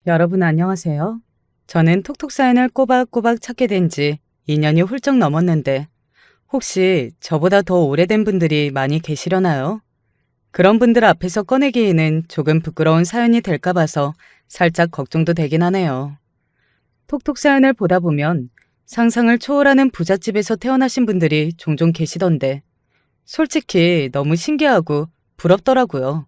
여러분 안녕하세요. 저는 톡톡 사연을 꼬박꼬박 찾게 된 지 2년이 훌쩍 넘었는데 혹시 저보다 더 오래된 분들이 많이 계시려나요? 그런 분들 앞에서 꺼내기에는 조금 부끄러운 사연이 될까 봐서 살짝 걱정도 되긴 하네요. 톡톡 사연을 보다 보면 상상을 초월하는 부잣집에서 태어나신 분들이 종종 계시던데 솔직히 너무 신기하고 부럽더라고요.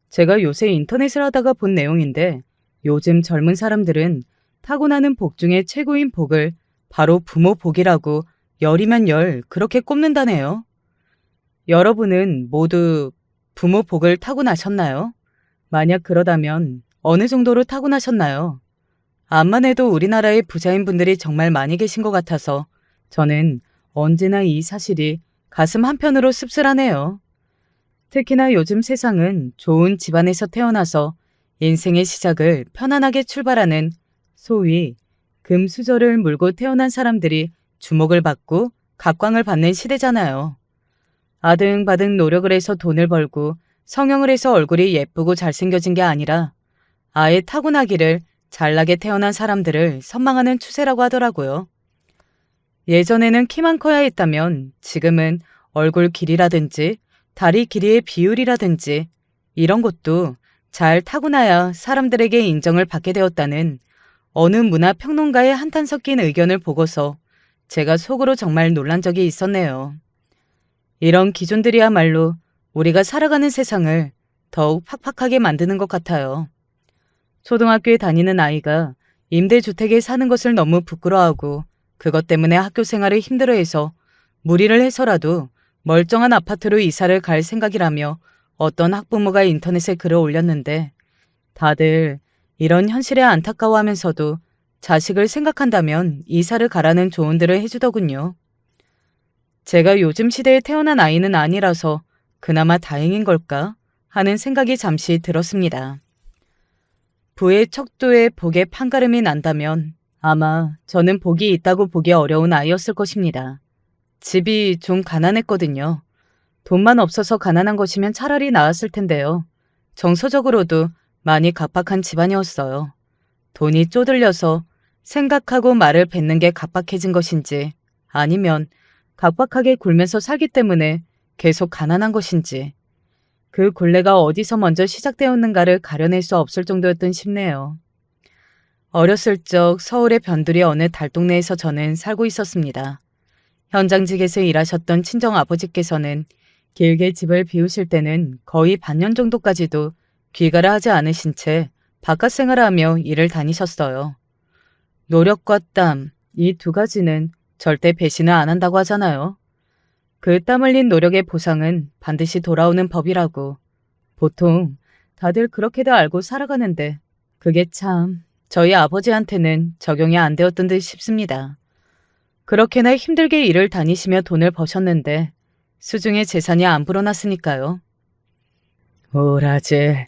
제가 요새 인터넷을 하다가 본 내용인데 요즘 젊은 사람들은 타고나는 복 중에 최고인 복을 바로 부모 복이라고 열이면 열 그렇게 꼽는다네요. 여러분은 모두 부모 복을 타고나셨나요? 만약 그러다면 어느 정도로 타고나셨나요? 암만 해도 우리나라의 부자인 분들이 정말 많이 계신 것 같아서 저는 언제나 이 사실이 가슴 한편으로 씁쓸하네요. 특히나 요즘 세상은 좋은 집안에서 태어나서 인생의 시작을 편안하게 출발하는 소위 금수저를 물고 태어난 사람들이 주목을 받고 각광을 받는 시대잖아요. 아등바등 노력을 해서 돈을 벌고 성형을 해서 얼굴이 예쁘고 잘생겨진 게 아니라 아예 타고나기를 잘나게 태어난 사람들을 선망하는 추세라고 하더라고요. 예전에는 키만 커야 했다면 지금은 얼굴 길이라든지 다리 길이의 비율이라든지 이런 것도 잘 타고나야 사람들에게 인정을 받게 되었다는 어느 문화 평론가의 한탄 섞인 의견을 보고서 제가 속으로 정말 놀란 적이 있었네요. 이런 기준들이야말로 우리가 살아가는 세상을 더욱 팍팍하게 만드는 것 같아요. 초등학교에 다니는 아이가 임대주택에 사는 것을 너무 부끄러워하고 그것 때문에 학교 생활을 힘들어해서 무리를 해서라도 멀쩡한 아파트로 이사를 갈 생각이라며 어떤 학부모가 인터넷에 글을 올렸는데 다들 이런 현실에 안타까워하면서도 자식을 생각한다면 이사를 가라는 조언들을 해주더군요. 제가 요즘 시대에 태어난 아이는 아니라서 그나마 다행인 걸까 하는 생각이 잠시 들었습니다. 부의 척도에 복의 판가름이 난다면 아마 저는 복이 있다고 보기 어려운 아이였을 것입니다. 집이 좀 가난했거든요. 돈만 없어서 가난한 것이면 차라리 나았을 텐데요. 정서적으로도 많이 각박한 집안이었어요. 돈이 쪼들려서 생각하고 말을 뱉는 게 각박해진 것인지 아니면 각박하게 굴면서 살기 때문에 계속 가난한 것인지 그 굴레가 어디서 먼저 시작되었는가를 가려낼 수 없을 정도였던 싶네요. 어렸을 적 서울의 변두리 어느 달동네에서 저는 살고 있었습니다. 현장직에서 일하셨던 친정아버지께서는 길게 집을 비우실 때는 거의 반년 정도까지도 귀가를 하지 않으신 채 바깥 생활을 하며 일을 다니셨어요. 노력과 땀, 이 두 가지는 절대 배신을 안 한다고 하잖아요. 그 땀 흘린 노력의 보상은 반드시 돌아오는 법이라고. 보통 다들 그렇게도 알고 살아가는데 그게 참 저희 아버지한테는 적용이 안 되었던 듯 싶습니다. 그렇게나 힘들게 일을 다니시며 돈을 버셨는데 수중에 재산이 안 불어났으니까요. 우라질,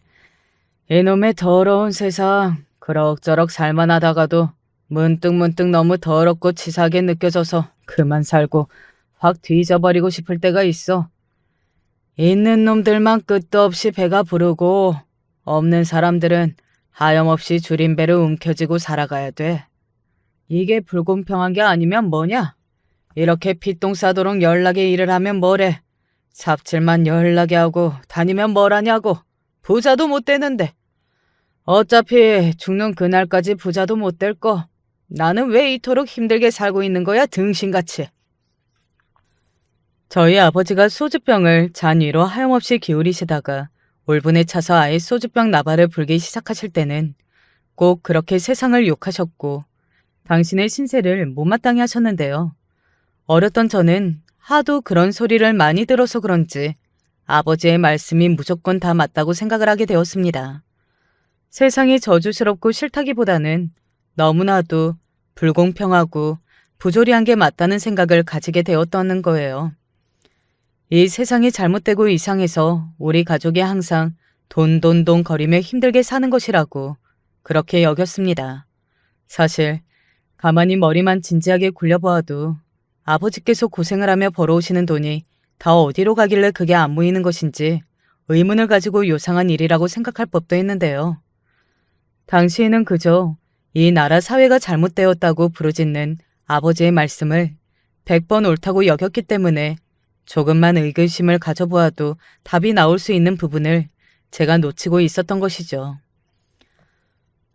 이놈의 더러운 세상 그럭저럭 살만하다가도 문득문득 너무 더럽고 치사하게 느껴져서 그만 살고 확 뒤져버리고 싶을 때가 있어. 있는 놈들만 끝도 없이 배가 부르고 없는 사람들은 하염없이 줄임배로 움켜쥐고 살아가야 돼. 이게 불공평한 게 아니면 뭐냐? 이렇게 피똥 싸도록 연락에 일을 하면 뭐래? 삽질만 연락에 하고 다니면 뭘 하냐고. 부자도 못 되는데. 어차피 죽는 그날까지 부자도 못 될 거. 나는 왜 이토록 힘들게 살고 있는 거야, 등신같이. 저희 아버지가 소주병을 잔 위로 하염없이 기울이시다가 올분에 차서 아예 소주병 나발을 불기 시작하실 때는 꼭 그렇게 세상을 욕하셨고 당신의 신세를 못마땅해 하셨는데요. 어렸던 저는 하도 그런 소리를 많이 들어서 그런지 아버지의 말씀이 무조건 다 맞다고 생각을 하게 되었습니다. 세상이 저주스럽고 싫다기보다는 너무나도 불공평하고 부조리한 게 맞다는 생각을 가지게 되었다는 거예요. 이 세상이 잘못되고 이상해서 우리 가족이 항상 돈돈돈 거리며 힘들게 사는 것이라고 그렇게 여겼습니다. 사실 가만히 머리만 진지하게 굴려보아도 아버지께서 고생을 하며 벌어오시는 돈이 다 어디로 가길래 그게 안 모이는 것인지 의문을 가지고 요상한 일이라고 생각할 법도 했는데요. 당시에는 그저 이 나라 사회가 잘못되었다고 부르짖는 아버지의 말씀을 100번 옳다고 여겼기 때문에 조금만 의구심을 가져보아도 답이 나올 수 있는 부분을 제가 놓치고 있었던 것이죠.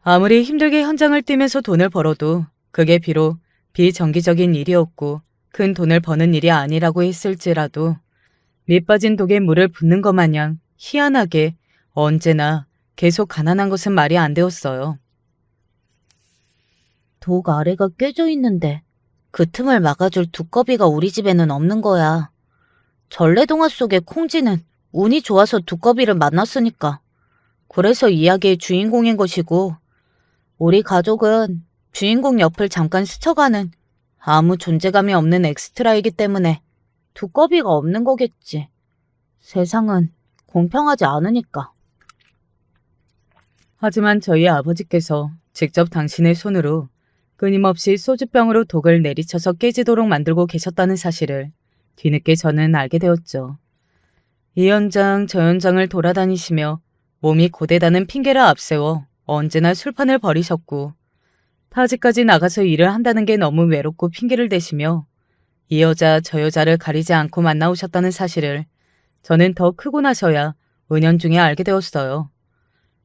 아무리 힘들게 현장을 뛰면서 돈을 벌어도 그게 비록 비정기적인 일이었고 큰 돈을 버는 일이 아니라고 했을지라도 밑빠진 독에 물을 붓는 것 마냥 희한하게 언제나 계속 가난한 것은 말이 안 되었어요. 독 아래가 깨져 있는데 그 틈을 막아줄 두꺼비가 우리 집에는 없는 거야. 전래동화 속의 콩쥐는 운이 좋아서 두꺼비를 만났으니까. 그래서 이야기의 주인공인 것이고, 우리 가족은 주인공 옆을 잠깐 스쳐가는 아무 존재감이 없는 엑스트라이기 때문에 두꺼비가 없는 거겠지. 세상은 공평하지 않으니까. 하지만 저희 아버지께서 직접 당신의 손으로 끊임없이 소주병으로 독을 내리쳐서 깨지도록 만들고 계셨다는 사실을 뒤늦게 저는 알게 되었죠. 이 현장 저 현장을 돌아다니시며 몸이 고되다는 핑계를 앞세워 언제나 술판을 벌이셨고 타지까지 나가서 일을 한다는 게 너무 외롭고 핑계를 대시며 이 여자 저 여자를 가리지 않고 만나오셨다는 사실을 저는 더 크고 나서야 은연중에 알게 되었어요.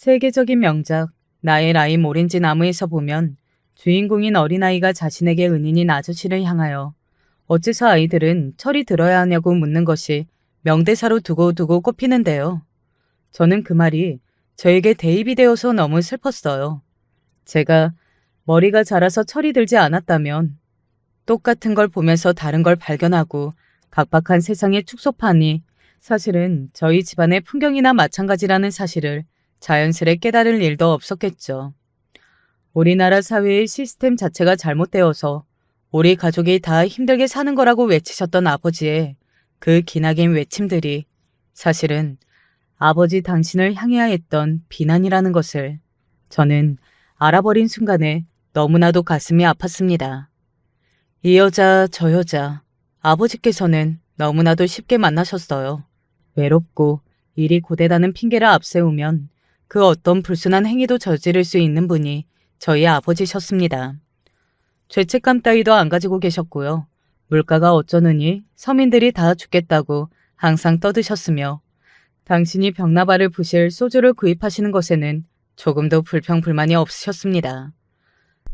세계적인 명작 나의 라임 오렌지 나무에서 보면 주인공인 어린아이가 자신에게 은인인 아저씨를 향하여 어째서 아이들은 철이 들어야 하냐고 묻는 것이 명대사로 두고두고 꼽히는데요. 저는 그 말이 저에게 대입이 되어서 너무 슬펐어요. 제가 머리가 자라서 철이 들지 않았다면 똑같은 걸 보면서 다른 걸 발견하고 각박한 세상의 축소판이 사실은 저희 집안의 풍경이나 마찬가지라는 사실을 자연스레 깨달을 일도 없었겠죠. 우리나라 사회의 시스템 자체가 잘못되어서 우리 가족이 다 힘들게 사는 거라고 외치셨던 아버지의 그 기나긴 외침들이 사실은 아버지 당신을 향해야 했던 비난이라는 것을 저는 알아버린 순간에 너무나도 가슴이 아팠습니다. 이 여자 저 여자 아버지께서는 너무나도 쉽게 만나셨어요. 외롭고 일이 고되다는 핑계를 앞세우면 그 어떤 불순한 행위도 저지를 수 있는 분이 저희 아버지셨습니다. 죄책감 따위도 안 가지고 계셨고요. 물가가 어쩌느니 서민들이 다 죽겠다고 항상 떠드셨으며 당신이 병나발을 부실 소주를 구입하시는 것에는 조금도 불평불만이 없으셨습니다.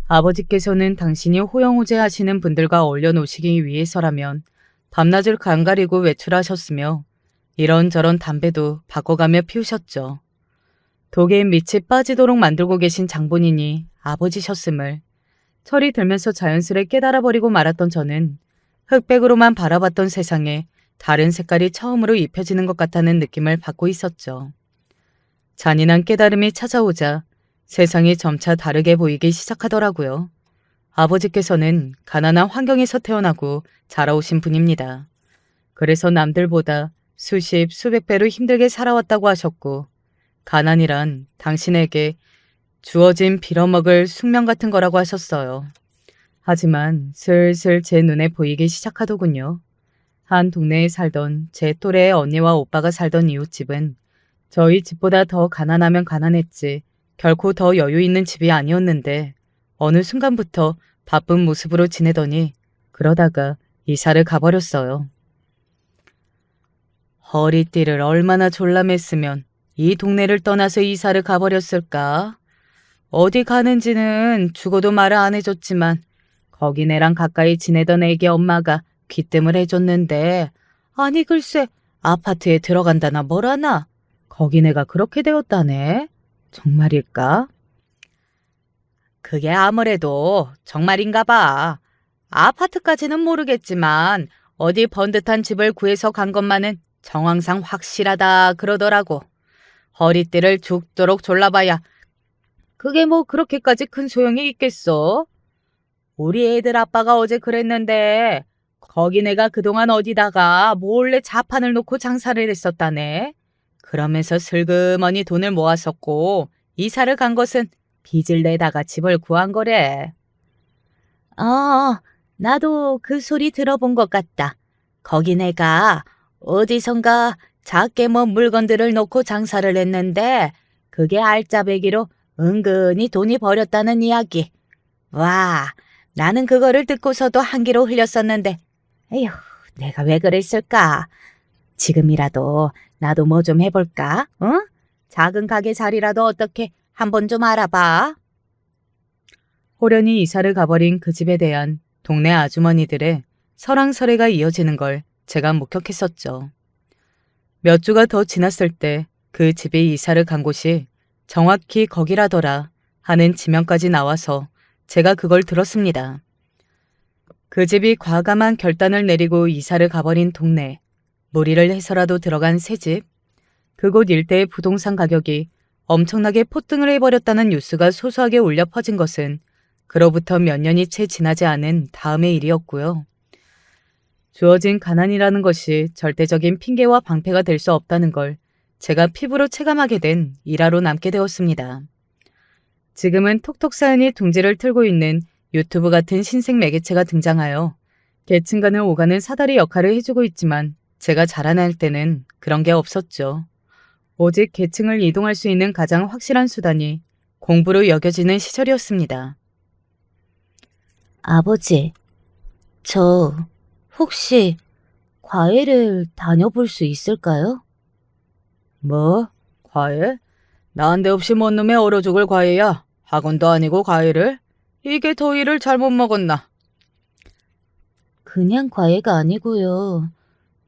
아버지께서는 당신이 호영호재하시는 분들과 어울려 노시기 위해서라면 밤낮을 간가리고 외출하셨으며 이런저런 담배도 바꿔가며 피우셨죠. 독에 밑이 빠지도록 만들고 계신 장본인이 아버지셨음을 철이 들면서 자연스레 깨달아버리고 말았던 저는 흑백으로만 바라봤던 세상에 다른 색깔이 처음으로 입혀지는 것 같다는 느낌을 받고 있었죠. 잔인한 깨달음이 찾아오자 세상이 점차 다르게 보이기 시작하더라고요. 아버지께서는 가난한 환경에서 태어나고 자라오신 분입니다. 그래서 남들보다 수십, 수백 배로 힘들게 살아왔다고 하셨고 가난이란 당신에게 주어진 빌어먹을 숙명 같은 거라고 하셨어요. 하지만 슬슬 제 눈에 보이기 시작하더군요. 한 동네에 살던 제 또래의 언니와 오빠가 살던 이웃집은 저희 집보다 더 가난하면 가난했지 결코 더 여유 있는 집이 아니었는데 어느 순간부터 바쁜 모습으로 지내더니 그러다가 이사를 가버렸어요. 허리띠를 얼마나 졸라맸으면 이 동네를 떠나서 이사를 가버렸을까? 어디 가는지는 죽어도 말을 안 해줬지만 거기네랑 가까이 지내던 애기 엄마가 귀뜸을 해줬는데 아니 글쎄 아파트에 들어간다나 뭐라나 거기네가 그렇게 되었다네. 정말일까? 그게 아무래도 정말인가 봐. 아파트까지는 모르겠지만 어디 번듯한 집을 구해서 간 것만은 정황상 확실하다 그러더라고. 허리띠를 죽도록 졸라봐야 그게 뭐 그렇게까지 큰 소용이 있겠어? 우리 애들 아빠가 어제 그랬는데 거기네가 그동안 어디다가 몰래 자판을 놓고 장사를 했었다네. 그러면서 슬그머니 돈을 모았었고 이사를 간 것은 빚을 내다가 집을 구한 거래. 나도 그 소리 들어본 것 같다. 거기네가 어디선가 작게 뭐 물건들을 놓고 장사를 했는데 그게 알짜배기로 은근히 돈이 버렸다는 이야기. 와, 나는 그거를 듣고서도 한기로 흘렸었는데, 에휴, 내가 왜 그랬을까? 지금이라도 나도 뭐 좀 해볼까? 응? 작은 가게 자리라도 어떻게 한번 좀 알아봐. 호련히 이사를 가버린 그 집에 대한 동네 아주머니들의 설왕설래가 이어지는 걸 제가 목격했었죠. 몇 주가 더 지났을 때 그 집이 이사를 간 곳이 정확히 거기라더라 하는 지명까지 나와서 제가 그걸 들었습니다. 그 집이 과감한 결단을 내리고 이사를 가버린 동네, 무리를 해서라도 들어간 새 집, 그곳 일대의 부동산 가격이 엄청나게 폭등을 해버렸다는 뉴스가 소소하게 울려 퍼진 것은 그로부터 몇 년이 채 지나지 않은 다음의 일이었고요. 주어진 가난이라는 것이 절대적인 핑계와 방패가 될 수 없다는 걸 제가 피부로 체감하게 된 일화로 남게 되었습니다. 지금은 톡톡 사연이 둥지를 틀고 있는 유튜브 같은 신생 매개체가 등장하여 계층 간을 오가는 사다리 역할을 해주고 있지만 제가 자라날 때는 그런 게 없었죠. 오직 계층을 이동할 수 있는 가장 확실한 수단이 공부로 여겨지는 시절이었습니다. 아버지, 저 혹시 과외를 다녀볼 수 있을까요? 뭐? 과외? 난데없이 뭔 놈의 얼어 죽을 과외야. 학원도 아니고 과외를? 이게 더위를 잘못 먹었나? 그냥 과외가 아니고요.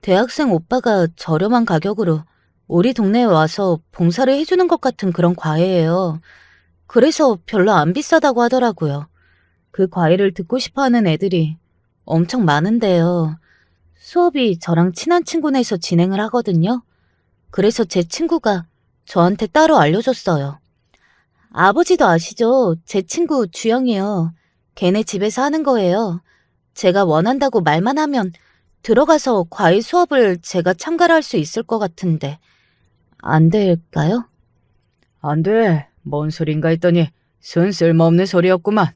대학생 오빠가 저렴한 가격으로 우리 동네에 와서 봉사를 해주는 것 같은 그런 과외예요. 그래서 별로 안 비싸다고 하더라고요. 그 과외를 듣고 싶어하는 애들이 엄청 많은데요. 수업이 저랑 친한 친구네에서 진행을 하거든요. 그래서 제 친구가 저한테 따로 알려줬어요. 아버지도 아시죠? 제 친구 주영이요. 걔네 집에서 하는 거예요. 제가 원한다고 말만 하면 들어가서 과외 수업을 제가 참가를 할 수 있을 것 같은데 안 될까요? 안 돼. 뭔 소린가 했더니 순 쓸모없는 소리였구만.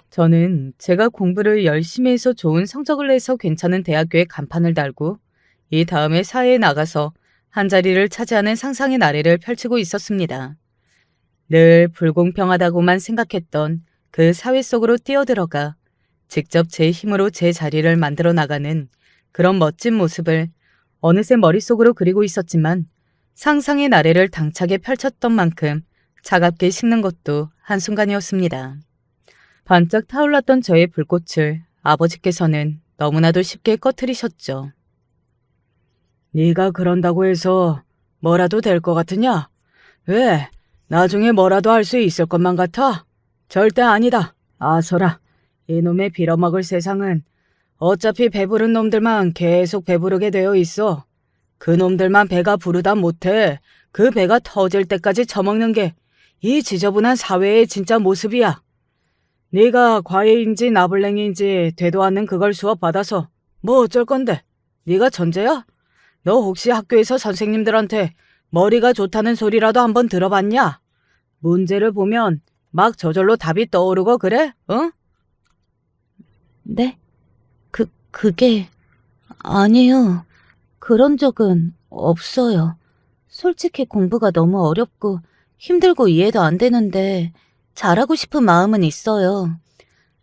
저는 제가 공부를 열심히 해서 좋은 성적을 내서 괜찮은 대학교에 간판을 달고 이 다음에 사회에 나가서 한자리를 차지하는 상상의 나래를 펼치고 있었습니다. 늘 불공평하다고만 생각했던 그 사회 속으로 뛰어들어가 직접 제 힘으로 제 자리를 만들어 나가는 그런 멋진 모습을 어느새 머릿속으로 그리고 있었지만 상상의 나래를 당차게 펼쳤던 만큼 차갑게 식는 것도 한순간이었습니다. 반짝 타올랐던 저의 불꽃을 아버지께서는 너무나도 쉽게 꺼트리셨죠. 네가 그런다고 해서 뭐라도 될 것 같으냐? 왜? 나중에 뭐라도 할 수 있을 것만 같아? 절대 아니다. 아서라. 이놈의 빌어먹을 세상은 어차피 배부른 놈들만 계속 배부르게 되어 있어. 그 놈들만 배가 부르다 못해 그 배가 터질 때까지 처먹는 게 이 지저분한 사회의 진짜 모습이야. 네가 과외인지 나불랭이인지 되도 않는 그걸 수업 받아서 뭐 어쩔 건데? 네가 천재야? 너 혹시 학교에서 선생님들한테 머리가 좋다는 소리라도 한번 들어봤냐? 문제를 보면 막 저절로 답이 떠오르고 그래? 응? 네? 그게 아니요. 그런 적은 없어요. 솔직히 공부가 너무 어렵고 힘들고 이해도 안 되는데 잘하고 싶은 마음은 있어요.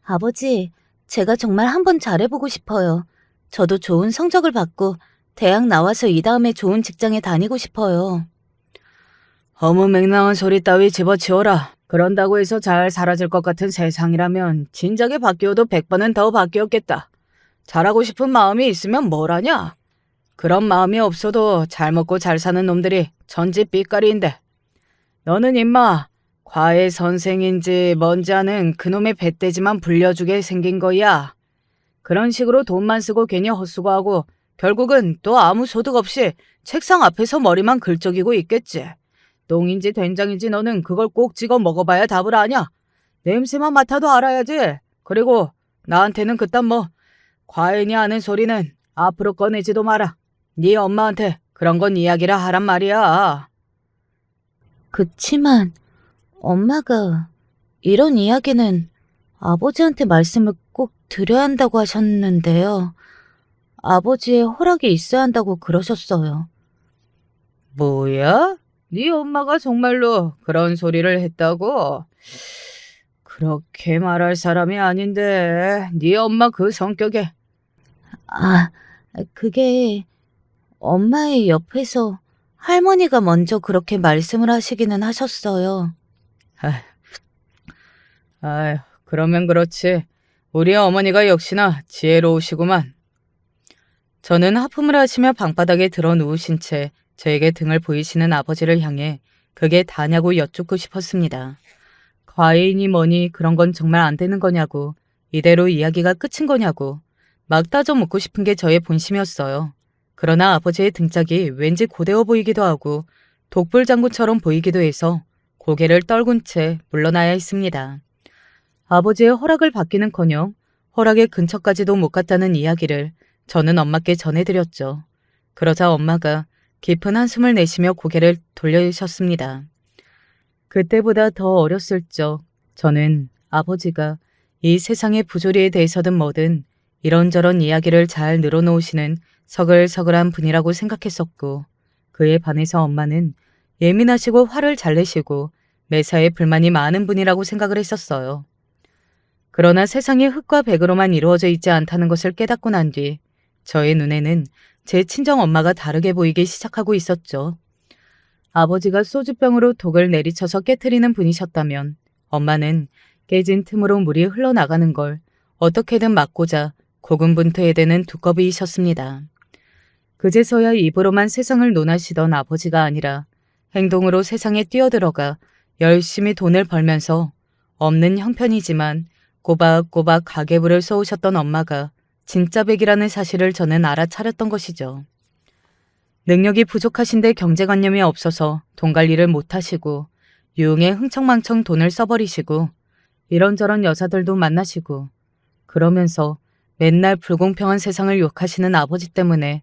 아버지, 제가 정말 한번 잘해보고 싶어요. 저도 좋은 성적을 받고 대학 나와서 이 다음에 좋은 직장에 다니고 싶어요. 허무맹랑한 소리 따위 집어치워라. 그런다고 해서 잘 사라질 것 같은 세상이라면 진작에 바뀌어도 100번은 더 바뀌었겠다. 잘하고 싶은 마음이 있으면 뭘 하냐? 그런 마음이 없어도 잘 먹고 잘 사는 놈들이 천지 삐까리인데. 너는 임마 과외 선생인지 뭔지 아는 그놈의 배떼지만 불려주게 생긴 거야. 그런 식으로 돈만 쓰고 괜히 헛수고하고 결국은 또 아무 소득 없이 책상 앞에서 머리만 긁적이고 있겠지. 똥인지 된장인지 너는 그걸 꼭 찍어 먹어봐야 답을 아냐. 냄새만 맡아도 알아야지. 그리고 나한테는 그딴 뭐 과외니 하는 소리는 앞으로 꺼내지도 마라. 네 엄마한테 그런 건 이야기라 하란 말이야. 그치만 엄마가 이런 이야기는 아버지한테 말씀을 꼭 드려야 한다고 하셨는데요. 아버지의 허락이 있어야 한다고 그러셨어요. 뭐야? 네 엄마가 정말로 그런 소리를 했다고? 그렇게 말할 사람이 아닌데, 네 엄마 그 성격에. 아, 그게 엄마의 옆에서 할머니가 먼저 그렇게 말씀을 하시기는 하셨어요. 아휴, 그러면 그렇지. 우리 어머니가 역시나 지혜로우시구만. 저는 하품을 하시며 방바닥에 들어 누우신 채 저에게 등을 보이시는 아버지를 향해 그게 다냐고 여쭙고 싶었습니다. 과외이니 뭐니 그런 건 정말 안 되는 거냐고, 이대로 이야기가 끝인 거냐고 막 따져 묻고 싶은 게 저의 본심이었어요. 그러나 아버지의 등짝이 왠지 고되어 보이기도 하고 독불장군처럼 보이기도 해서 고개를 떨군 채 물러나야 했습니다. 아버지의 허락을 받기는커녕 허락의 근처까지도 못 갔다는 이야기를 저는 엄마께 전해드렸죠. 그러자 엄마가 깊은 한숨을 내쉬며 고개를 돌려주셨습니다. 그때보다 더 어렸을 적 저는 아버지가 이 세상의 부조리에 대해서든 뭐든 이런저런 이야기를 잘 늘어놓으시는 서글서글한 분이라고 생각했었고, 그에 반해서 엄마는 예민하시고 화를 잘 내시고 매사에 불만이 많은 분이라고 생각을 했었어요. 그러나 세상이 흙과 백으로만 이루어져 있지 않다는 것을 깨닫고 난 뒤 저의 눈에는 제 친정 엄마가 다르게 보이기 시작하고 있었죠. 아버지가 소주병으로 독을 내리쳐서 깨트리는 분이셨다면 엄마는 깨진 틈으로 물이 흘러나가는 걸 어떻게든 막고자 고군분투해대는 두꺼비이셨습니다. 그제서야 입으로만 세상을 논하시던 아버지가 아니라 행동으로 세상에 뛰어들어가 열심히 돈을 벌면서 없는 형편이지만 꼬박꼬박 가계부를 써오셨던 엄마가 진짜 백이라는 사실을 저는 알아차렸던 것이죠. 능력이 부족하신데 경제관념이 없어서 돈 관리를 못하시고 유흥에 흥청망청 돈을 써버리시고 이런저런 여자들도 만나시고 그러면서 맨날 불공평한 세상을 욕하시는 아버지 때문에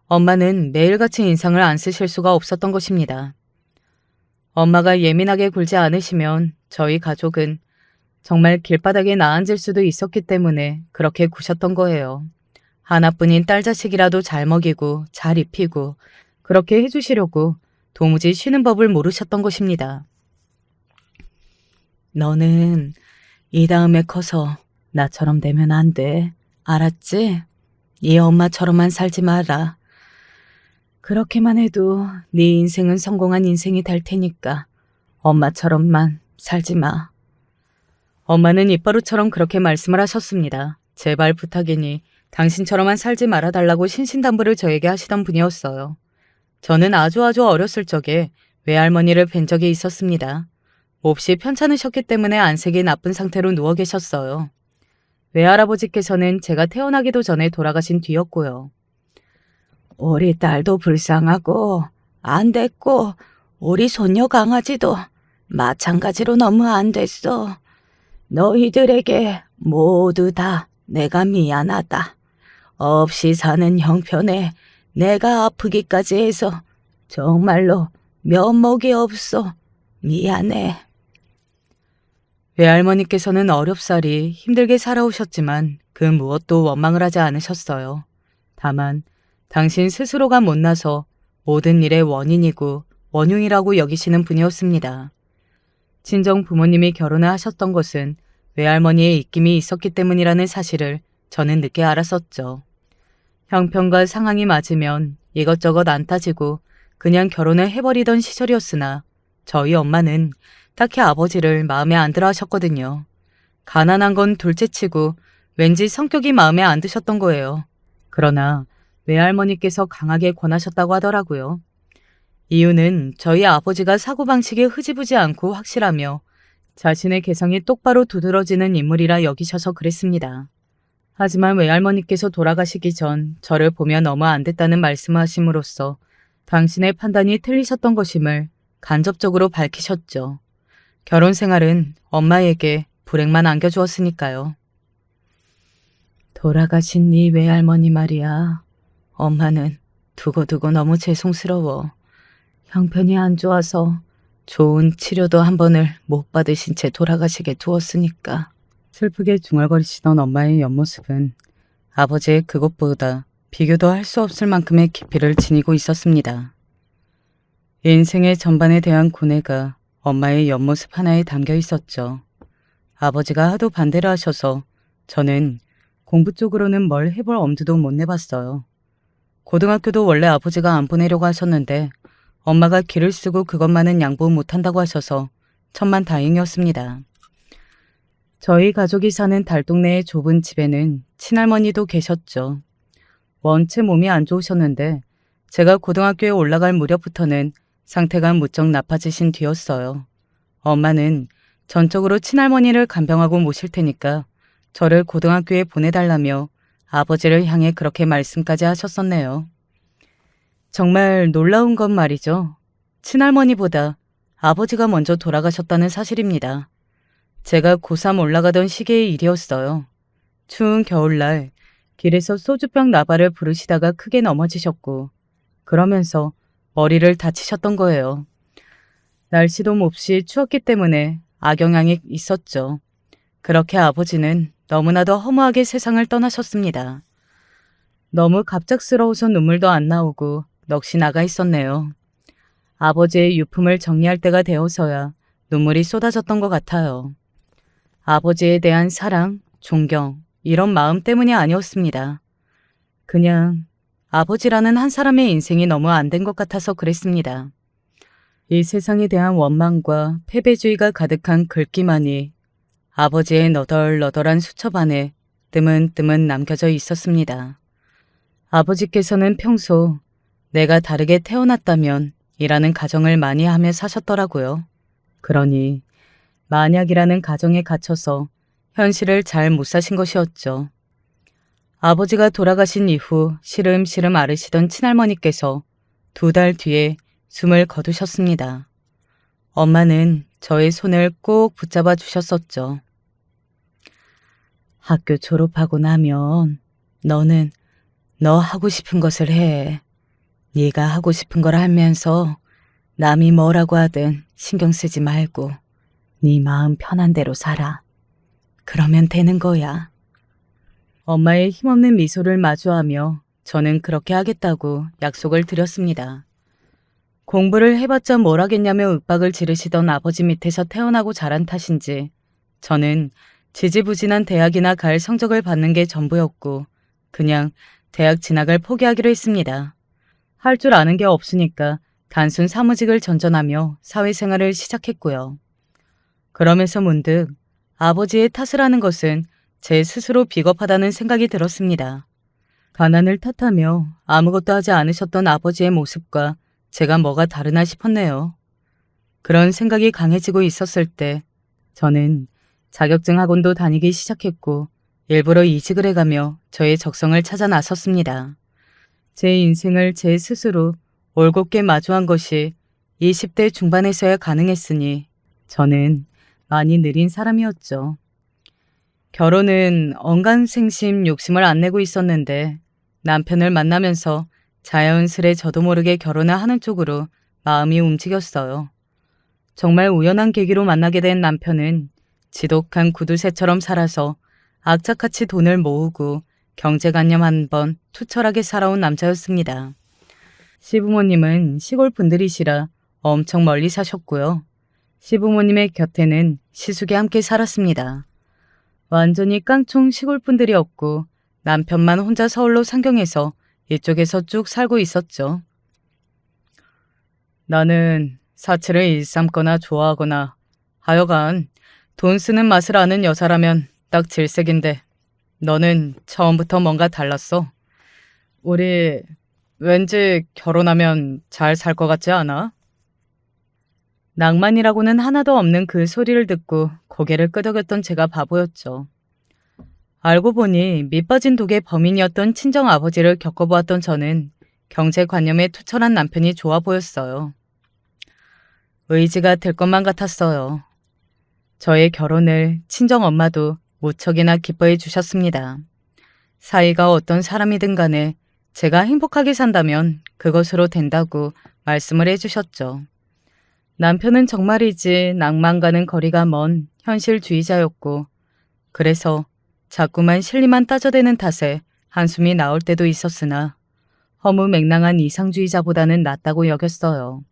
엄마는 매일같이 인상을 안 쓰실 수가 없었던 것입니다. 엄마가 예민하게 굴지 않으시면 저희 가족은 정말 길바닥에 나앉을 수도 있었기 때문에 그렇게 구셨던 거예요. 하나뿐인 딸 자식이라도 잘 먹이고 잘 입히고 그렇게 해주시려고 도무지 쉬는 법을 모르셨던 것입니다. 너는 이 다음에 커서 나처럼 되면 안 돼. 알았지? 네 엄마처럼만 살지 마라. 그렇게만 해도 네 인생은 성공한 인생이 될 테니까 엄마처럼만 살지 마. 엄마는 입버릇처럼 그렇게 말씀을 하셨습니다. 제발 부탁이니 당신처럼만 살지 말아달라고 신신당부를 저에게 하시던 분이었어요. 저는 아주 어렸을 적에 외할머니를 뵌 적이 있었습니다. 몹시 편찮으셨기 때문에 안색이 나쁜 상태로 누워 계셨어요. 외할아버지께서는 제가 태어나기도 전에 돌아가신 뒤였고요. 우리 딸도 불쌍하고 안 됐고 우리 손녀 강아지도 마찬가지로 너무 안 됐어. 너희들에게 모두 다 내가 미안하다. 없이 사는 형편에 내가 아프기까지 해서 정말로 면목이 없어. 미안해. 외할머니께서는 어렵사리 힘들게 살아오셨지만 그 무엇도 원망을 하지 않으셨어요. 다만 당신 스스로가 못나서 모든 일의 원인이고 원흉이라고 여기시는 분이었습니다. 친정 부모님이 결혼을 하셨던 것은 외할머니의 입김이 있었기 때문이라는 사실을 저는 늦게 알았었죠. 형편과 상황이 맞으면 이것저것 안 따지고 그냥 결혼을 해버리던 시절이었으나 저희 엄마는 딱히 아버지를 마음에 안 들어 하셨거든요. 가난한 건 둘째치고 왠지 성격이 마음에 안 드셨던 거예요. 그러나 외할머니께서 강하게 권하셨다고 하더라고요. 이유는 저희 아버지가 사고방식이 흐지부지 않고 확실하며 자신의 개성이 똑바로 두드러지는 인물이라 여기셔서 그랬습니다. 하지만 외할머니께서 돌아가시기 전 저를 보며 너무 안 됐다는 말씀하심으로써 당신의 판단이 틀리셨던 것임을 간접적으로 밝히셨죠. 결혼 생활은 엄마에게 불행만 안겨주었으니까요. 돌아가신 네 외할머니 말이야. 엄마는 두고두고 너무 죄송스러워. 형편이 안 좋아서 좋은 치료도 한 번을 못 받으신 채 돌아가시게 두었으니까. 슬프게 중얼거리시던 엄마의 옆모습은 아버지의 그것보다 비교도 할 수 없을 만큼의 깊이를 지니고 있었습니다. 인생의 전반에 대한 고뇌가 엄마의 옆모습 하나에 담겨 있었죠. 아버지가 하도 반대를 하셔서 저는 공부 쪽으로는 뭘 해볼 엄두도 못 내봤어요. 고등학교도 원래 아버지가 안 보내려고 하셨는데 엄마가 기를 쓰고 그것만은 양보 못한다고 하셔서 천만다행이었습니다. 저희 가족이 사는 달동네의 좁은 집에는 친할머니도 계셨죠. 원체 몸이 안 좋으셨는데 제가 고등학교에 올라갈 무렵부터는 상태가 무척 나빠지신 뒤였어요. 엄마는 전적으로 친할머니를 간병하고 모실 테니까 저를 고등학교에 보내달라며 아버지를 향해 그렇게 말씀까지 하셨었네요. 정말 놀라운 건 말이죠. 친할머니보다 아버지가 먼저 돌아가셨다는 사실입니다. 제가 고3 올라가던 시기의 일이었어요. 추운 겨울날 길에서 소주병 나발을 부르시다가 크게 넘어지셨고 그러면서 머리를 다치셨던 거예요. 날씨도 몹시 추웠기 때문에 악영향이 있었죠. 그렇게 아버지는 너무나도 허무하게 세상을 떠나셨습니다. 너무 갑작스러워서 눈물도 안 나오고 넋이 나가 있었네요. 아버지의 유품을 정리할 때가 되어서야 눈물이 쏟아졌던 것 같아요. 아버지에 대한 사랑, 존경, 이런 마음 때문이 아니었습니다. 그냥 아버지라는 한 사람의 인생이 너무 안 된 것 같아서 그랬습니다. 이 세상에 대한 원망과 패배주의가 가득한 글귀만이 아버지의 너덜너덜한 수첩 안에 뜨문뜨문 남겨져 있었습니다. 아버지께서는 평소 내가 다르게 태어났다면 이라는 가정을 많이 하며 사셨더라고요. 그러니 만약이라는 가정에 갇혀서 현실을 잘 못 사신 것이었죠. 아버지가 돌아가신 이후 시름시름 앓으시던 친할머니께서 2달 뒤에 숨을 거두셨습니다. 엄마는 저의 손을 꼭 붙잡아 주셨었죠. 학교 졸업하고 나면 너는 너 하고 싶은 것을 해. 네가 하고 싶은 걸 하면서 남이 뭐라고 하든 신경 쓰지 말고 네 마음 편한 대로 살아. 그러면 되는 거야. 엄마의 힘없는 미소를 마주하며 저는 그렇게 하겠다고 약속을 드렸습니다. 공부를 해봤자 뭘 하겠냐며 윽박을 지르시던 아버지 밑에서 태어나고 자란 탓인지 저는 지지부진한 대학이나 갈 성적을 받는 게 전부였고 그냥 대학 진학을 포기하기로 했습니다. 할 줄 아는 게 없으니까 단순 사무직을 전전하며 사회생활을 시작했고요. 그러면서 문득 아버지의 탓을 하는 것은 제 스스로 비겁하다는 생각이 들었습니다. 가난을 탓하며 아무것도 하지 않으셨던 아버지의 모습과 제가 뭐가 다르나 싶었네요. 그런 생각이 강해지고 있었을 때 저는 자격증 학원도 다니기 시작했고 일부러 이직을 해가며 저의 적성을 찾아 나섰습니다. 제 인생을 제 스스로 올곧게 마주한 것이 20대 중반에서야 가능했으니 저는 많이 느린 사람이었죠. 결혼은 언간생심 욕심을 안 내고 있었는데 남편을 만나면서 자연스레 저도 모르게 결혼을 하는 쪽으로 마음이 움직였어요. 정말 우연한 계기로 만나게 된 남편은 지독한 구두쇠처럼 살아서 악착같이 돈을 모으고 경제관념 한번 투철하게 살아온 남자였습니다. 시부모님은 시골 분들이시라 엄청 멀리 사셨고요. 시부모님의 곁에는 시숙이 함께 살았습니다. 완전히 깡총 시골 분들이었고 남편만 혼자 서울로 상경해서 이쪽에서 쭉 살고 있었죠. 나는 사치를 일삼거나 좋아하거나 하여간 돈 쓰는 맛을 아는 여자라면 딱 질색인데 너는 처음부터 뭔가 달랐어. 우리 왠지 결혼하면 잘 살 것 같지 않아? 낭만이라고는 하나도 없는 그 소리를 듣고 고개를 끄덕였던 제가 바보였죠. 알고 보니 밑빠진 독의 범인이었던 친정 아버지를 겪어보았던 저는 경제관념에 투철한 남편이 좋아 보였어요. 의지가 될 것만 같았어요. 저의 결혼을 친정 엄마도 무척이나 기뻐해 주셨습니다. 사이가 어떤 사람이든 간에 제가 행복하게 산다면 그것으로 된다고 말씀을 해주셨죠. 남편은 정말이지 낭만과는 거리가 먼 현실주의자였고 그래서 자꾸만 실리만 따져대는 탓에 한숨이 나올 때도 있었으나 허무맹랑한 이상주의자보다는 낫다고 여겼어요.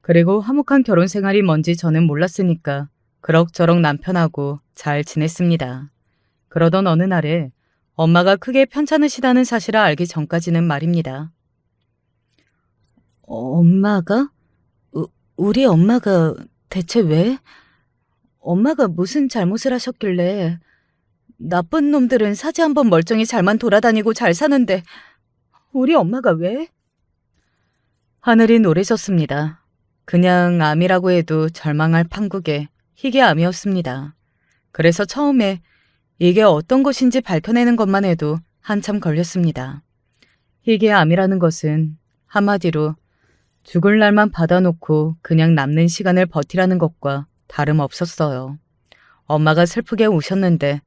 그리고 화목한 결혼 생활이 뭔지 저는 몰랐으니까 그럭저럭 남편하고 잘 지냈습니다. 그러던 어느 날에 엄마가 크게 편찮으시다는 사실을 알기 전까지는 말입니다. 엄마가? 우리 엄마가 대체 왜? 엄마가 무슨 잘못을 하셨길래? 나쁜 놈들은 사지 한번 멀쩡히 잘만 돌아다니고 잘 사는데 우리 엄마가 왜? 하늘이 노래졌습니다. 그냥 암이라고 해도 절망할 판국에 희귀암이었습니다. 그래서 처음에 이게 어떤 것인지 밝혀내는 것만 해도 한참 걸렸습니다. 희귀암이라는 것은 한마디로 죽을 날만 받아놓고 그냥 남는 시간을 버티라는 것과 다름없었어요. 엄마가 슬프게 우셨는데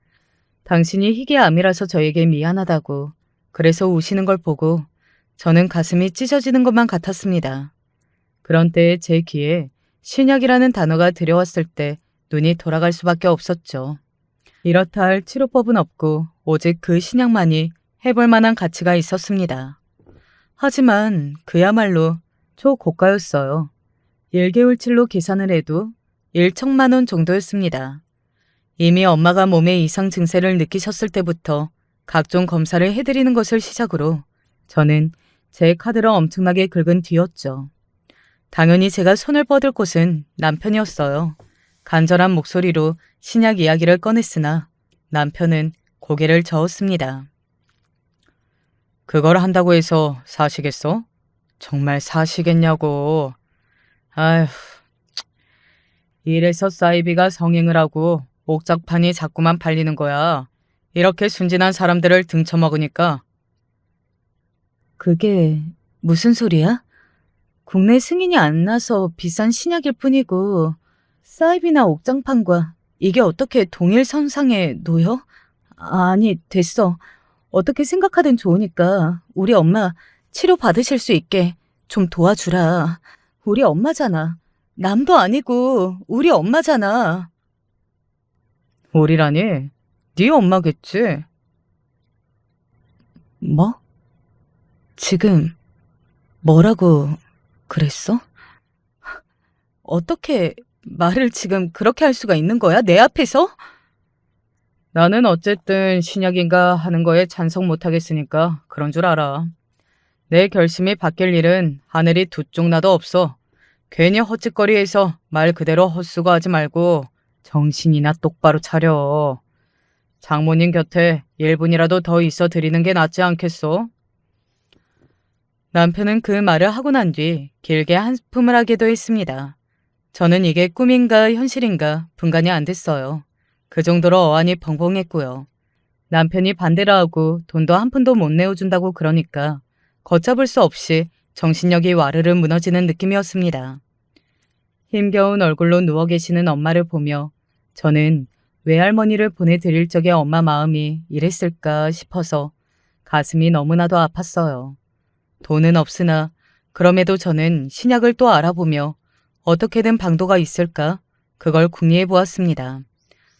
당신이 희귀암이라서 저에게 미안하다고 그래서 우시는 걸 보고 저는 가슴이 찢어지는 것만 같았습니다. 그런 때에 제 귀에 신약이라는 단어가 들여왔을 때 눈이 돌아갈 수밖에 없었죠. 이렇다 할 치료법은 없고 오직 그 신약만이 해볼 만한 가치가 있었습니다. 하지만 그야말로 초고가였어요. 1개월치로 계산을 해도 1천만 원 정도였습니다. 이미 엄마가 몸에 이상 증세를 느끼셨을 때부터 각종 검사를 해드리는 것을 시작으로 저는 제 카드를 엄청나게 긁은 뒤였죠. 당연히 제가 손을 뻗을 곳은 남편이었어요. 간절한 목소리로 신약 이야기를 꺼냈으나 남편은 고개를 저었습니다. 그걸 한다고 해서 사시겠어? 정말 사시겠냐고. 아휴, 이래서 사이비가 성행을 하고 옥작판이 자꾸만 팔리는 거야. 이렇게 순진한 사람들을 등쳐먹으니까. 그게 무슨 소리야? 국내 승인이 안 나서 비싼 신약일 뿐이고 사이비나 옥장판과 이게 어떻게 동일 선상에 놓여? 아니, 됐어. 어떻게 생각하든 좋으니까 우리 엄마 치료 받으실 수 있게 좀 도와주라. 우리 엄마잖아. 남도 아니고 우리 엄마잖아. 우리라니? 네 엄마겠지? 뭐? 지금 뭐라고 그랬어? 어떻게 말을 지금 그렇게 할 수가 있는 거야? 내 앞에서? 나는 어쨌든 신약인가 하는 거에 찬성 못하겠으니까 그런 줄 알아. 내 결심이 바뀔 일은 하늘이 두 쪽 나도 없어. 괜히 헛짓거리해서 말 그대로 헛수고하지 말고 정신이나 똑바로 차려. 장모님 곁에 1분이라도 더 있어 드리는 게 낫지 않겠소? 남편은 그 말을 하고 난 뒤 길게 한숨을 하기도 했습니다. 저는 이게 꿈인가 현실인가 분간이 안 됐어요. 그 정도로 어안이 벙벙했고요. 남편이 반대를 하고 돈도 한 푼도 못 내어준다고 그러니까 걷잡을 수 없이 정신력이 와르르 무너지는 느낌이었습니다. 힘겨운 얼굴로 누워 계시는 엄마를 보며 저는 외할머니를 보내드릴 적에 엄마 마음이 이랬을까 싶어서 가슴이 너무나도 아팠어요. 돈은 없으나 그럼에도 저는 신약을 또 알아보며 어떻게든 방도가 있을까 그걸 궁리해 보았습니다.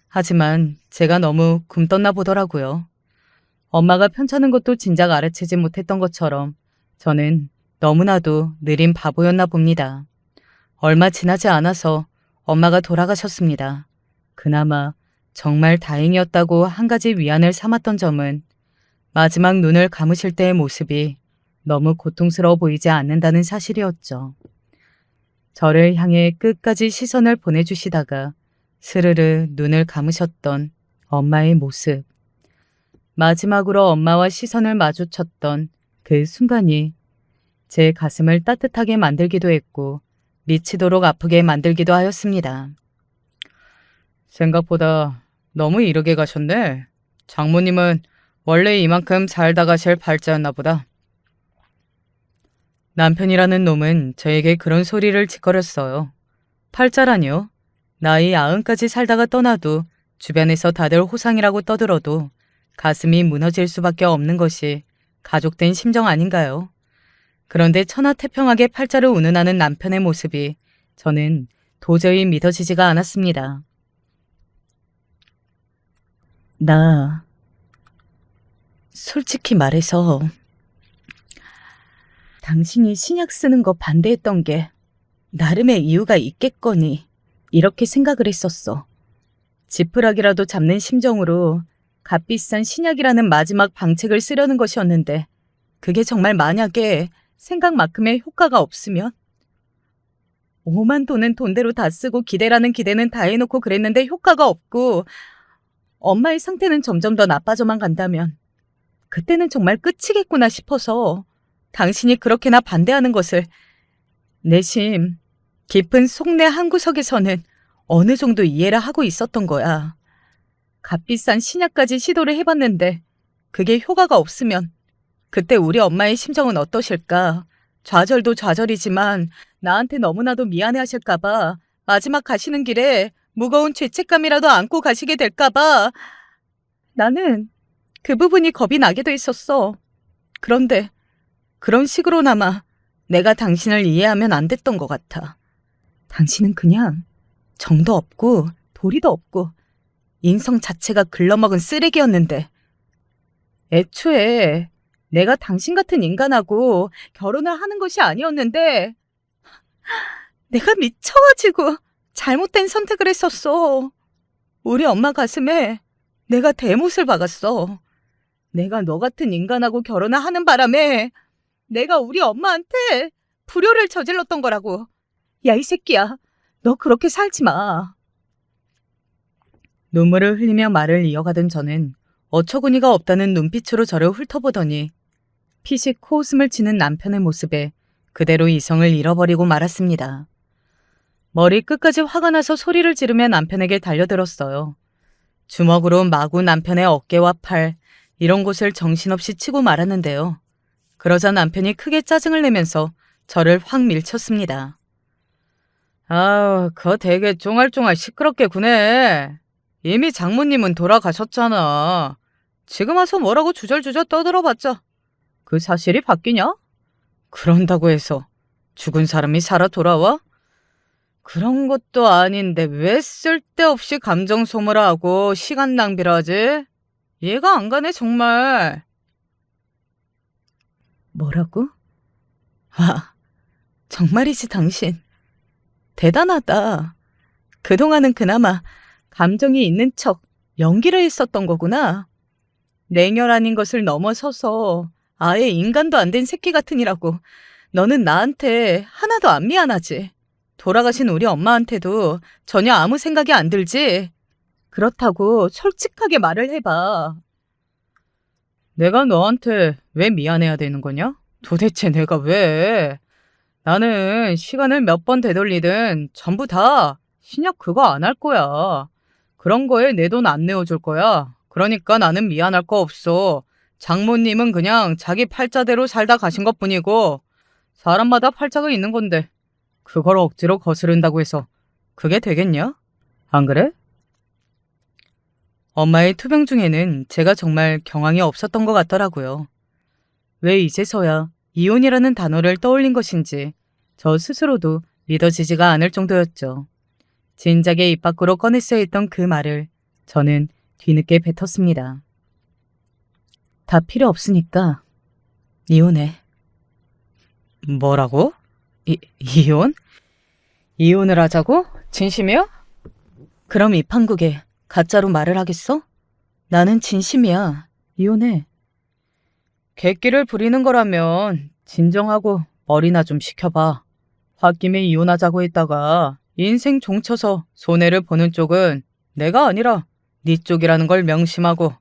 하지만 제가 너무 굼떴나 보더라고요. 엄마가 편찮은 것도 진작 알아채지 못했던 것처럼 저는 너무나도 느린 바보였나 봅니다. 얼마 지나지 않아서 엄마가 돌아가셨습니다. 그나마 정말 다행이었다고 한 가지 위안을 삼았던 점은 마지막 눈을 감으실 때의 모습이 너무 고통스러워 보이지 않는다는 사실이었죠. 저를 향해 끝까지 시선을 보내주시다가 스르르 눈을 감으셨던 엄마의 모습. 마지막으로 엄마와 시선을 마주쳤던 그 순간이 제 가슴을 따뜻하게 만들기도 했고 미치도록 아프게 만들기도 하였습니다. 생각보다 너무 이르게 가셨네. 장모님은 원래 이만큼 살다 가실 팔자였나 보다. 남편이라는 놈은 저에게 그런 소리를 짓거렸어요. 팔자라뇨? 나이 90까지 살다가 떠나도 주변에서 다들 호상이라고 떠들어도 가슴이 무너질 수밖에 없는 것이 가족된 심정 아닌가요? 그런데 천하태평하게 팔자를 운운하는 남편의 모습이 저는 도저히 믿어지지가 않았습니다. 나 솔직히 말해서 당신이 신약 쓰는 거 반대했던 게 나름의 이유가 있겠거니 이렇게 생각을 했었어. 지푸라기라도 잡는 심정으로 값비싼 신약이라는 마지막 방책을 쓰려는 것이었는데 그게 정말 만약에 생각만큼의 효과가 없으면? 오만 돈은 돈대로 다 쓰고 기대라는 기대는 다 해놓고 그랬는데 효과가 없고 엄마의 상태는 점점 더 나빠져만 간다면 그때는 정말 끝이겠구나 싶어서 당신이 그렇게나 반대하는 것을 내심 깊은 속내 한구석에서는 어느 정도 이해를 하고 있었던 거야. 값비싼 신약까지 시도를 해봤는데 그게 효과가 없으면 그때 우리 엄마의 심정은 어떠실까? 좌절도 좌절이지만 나한테 너무나도 미안해하실까봐 마지막 가시는 길에 무거운 죄책감이라도 안고 가시게 될까봐 나는 그 부분이 겁이 나기도 했었어. 그런데 그런 식으로나마 내가 당신을 이해하면 안 됐던 것 같아. 당신은 그냥 정도 없고 도리도 없고 인성 자체가 글러먹은 쓰레기였는데 애초에 내가 당신 같은 인간하고 결혼을 하는 것이 아니었는데 내가 미쳐가지고 잘못된 선택을 했었어. 우리 엄마 가슴에 내가 대못을 박았어. 내가 너 같은 인간하고 결혼을 하는 바람에 내가 우리 엄마한테 불효를 저질렀던 거라고. 야, 이 새끼야. 너 그렇게 살지 마. 눈물을 흘리며 말을 이어가던 저는 어처구니가 없다는 눈빛으로 저를 훑어보더니 피식 코웃음을 치는 남편의 모습에 그대로 이성을 잃어버리고 말았습니다. 머리 끝까지 화가 나서 소리를 지르며 남편에게 달려들었어요. 주먹으로 마구 남편의 어깨와 팔, 이런 곳을 정신없이 치고 말았는데요. 그러자 남편이 크게 짜증을 내면서 저를 확 밀쳤습니다. 그거 되게 쫑알쫑알 시끄럽게 구네. 이미 장모님은 돌아가셨잖아. 지금 와서 뭐라고 주절주절 떠들어봤자 그 사실이 바뀌냐? 그런다고 해서 죽은 사람이 살아 돌아와? 그런 것도 아닌데 왜 쓸데없이 감정 소모를 하고 시간 낭비를 하지? 이해가 안 가네 정말. 뭐라고? 와, 정말이지 당신. 대단하다. 그동안은 그나마 감정이 있는 척 연기를 했었던 거구나. 냉혈 아닌 것을 넘어서서 아예 인간도 안 된 새끼 같으니라고. 너는 나한테 하나도 안 미안하지? 돌아가신 우리 엄마한테도 전혀 아무 생각이 안 들지? 그렇다고 솔직하게 말을 해봐. 내가 너한테 왜 미안해야 되는 거냐? 도대체 내가 왜? 나는 시간을 몇 번 되돌리든 전부 다 신약 그거 안 할 거야. 그런 거에 내 돈 안 내어줄 거야. 그러니까 나는 미안할 거 없어. 장모님은 그냥 자기 팔자대로 살다 가신 것뿐이고 사람마다 팔자가 있는 건데 그걸 억지로 거스른다고 해서 그게 되겠냐? 안 그래? 엄마의 투병 중에는 제가 정말 경황이 없었던 것 같더라고요. 왜 이제서야 이혼이라는 단어를 떠올린 것인지 저 스스로도 믿어지지가 않을 정도였죠. 진작에 입 밖으로 꺼냈어야 했던 그 말을 저는 뒤늦게 뱉었습니다. 다 필요 없으니까 이혼해. 뭐라고? 이혼? 이혼을 하자고? 진심이야? 그럼 이 판국에 가짜로 말을 하겠어? 나는 진심이야. 이혼해. 객기를 부리는 거라면 진정하고 머리나 좀 식혀봐. 홧김에 이혼하자고 했다가 인생 종쳐서 손해를 보는 쪽은 내가 아니라 네 쪽이라는 걸 명심하고.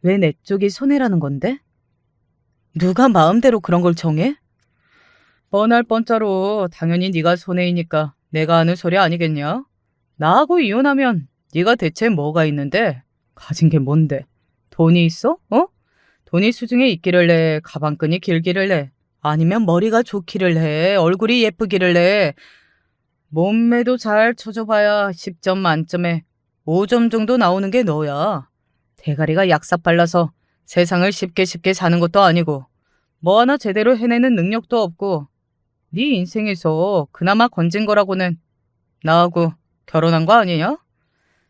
왜 내 쪽이 손해라는 건데? 누가 마음대로 그런 걸 정해? 뻔할 뻔짜로 당연히 네가 손해이니까 내가 하는 소리 아니겠냐? 나하고 이혼하면 네가 대체 뭐가 있는데? 가진 게 뭔데? 돈이 있어? 돈이 수중에 있기를 해? 가방끈이 길기를 해? 아니면 머리가 좋기를 해? 얼굴이 예쁘기를 해? 몸매도 잘 쳐줘봐야 10점 만점에 5점 정도 나오는 게 너야. 대가리가 약삭 발라서 세상을 쉽게 사는 것도 아니고 뭐 하나 제대로 해내는 능력도 없고 네 인생에서 그나마 건진 거라고는 나하고 결혼한 거 아니냐?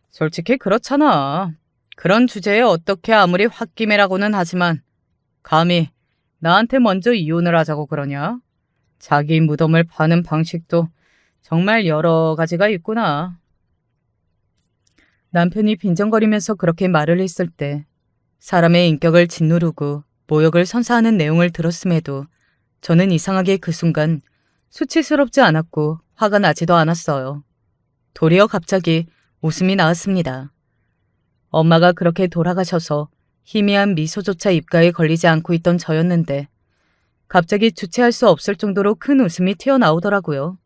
솔직히 그렇잖아. 그런 주제에 어떻게 아무리 홧김에라고는 하지만 감히 나한테 먼저 이혼을 하자고 그러냐? 자기 무덤을 파는 방식도 정말 여러 가지가 있구나. 남편이 빈정거리면서 그렇게 말을 했을 때 사람의 인격을 짓누르고 모욕을 선사하는 내용을 들었음에도 저는 이상하게 그 순간 수치스럽지 않았고 화가 나지도 않았어요. 도리어 갑자기 웃음이 나왔습니다. 엄마가 그렇게 돌아가셔서 희미한 미소조차 입가에 걸리지 않고 있던 저였는데 갑자기 주체할 수 없을 정도로 큰 웃음이 튀어나오더라고요.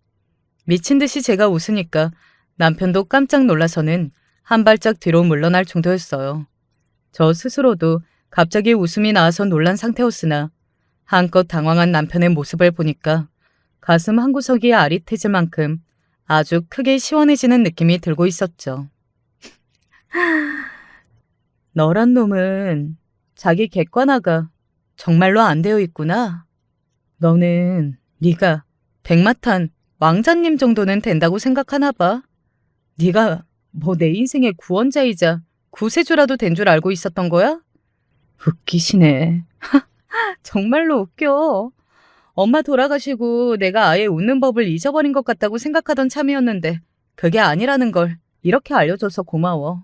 미친 듯이 제가 웃으니까 남편도 깜짝 놀라서는 한 발짝 뒤로 물러날 정도였어요. 저 스스로도 갑자기 웃음이 나와서 놀란 상태였으나 한껏 당황한 남편의 모습을 보니까 가슴 한구석이 아릿해질 만큼 아주 크게 시원해지는 느낌이 들고 있었죠. 너란 놈은 자기 객관화가 정말로 안 되어 있구나. 너는 네가 백마탄 왕자님 정도는 된다고 생각하나 봐. 네가 뭐 내 인생의 구원자이자 구세주라도 된 줄 알고 있었던 거야? 웃기시네. 정말로 웃겨. 엄마 돌아가시고 내가 아예 웃는 법을 잊어버린 것 같다고 생각하던 참이었는데 그게 아니라는 걸 이렇게 알려줘서 고마워.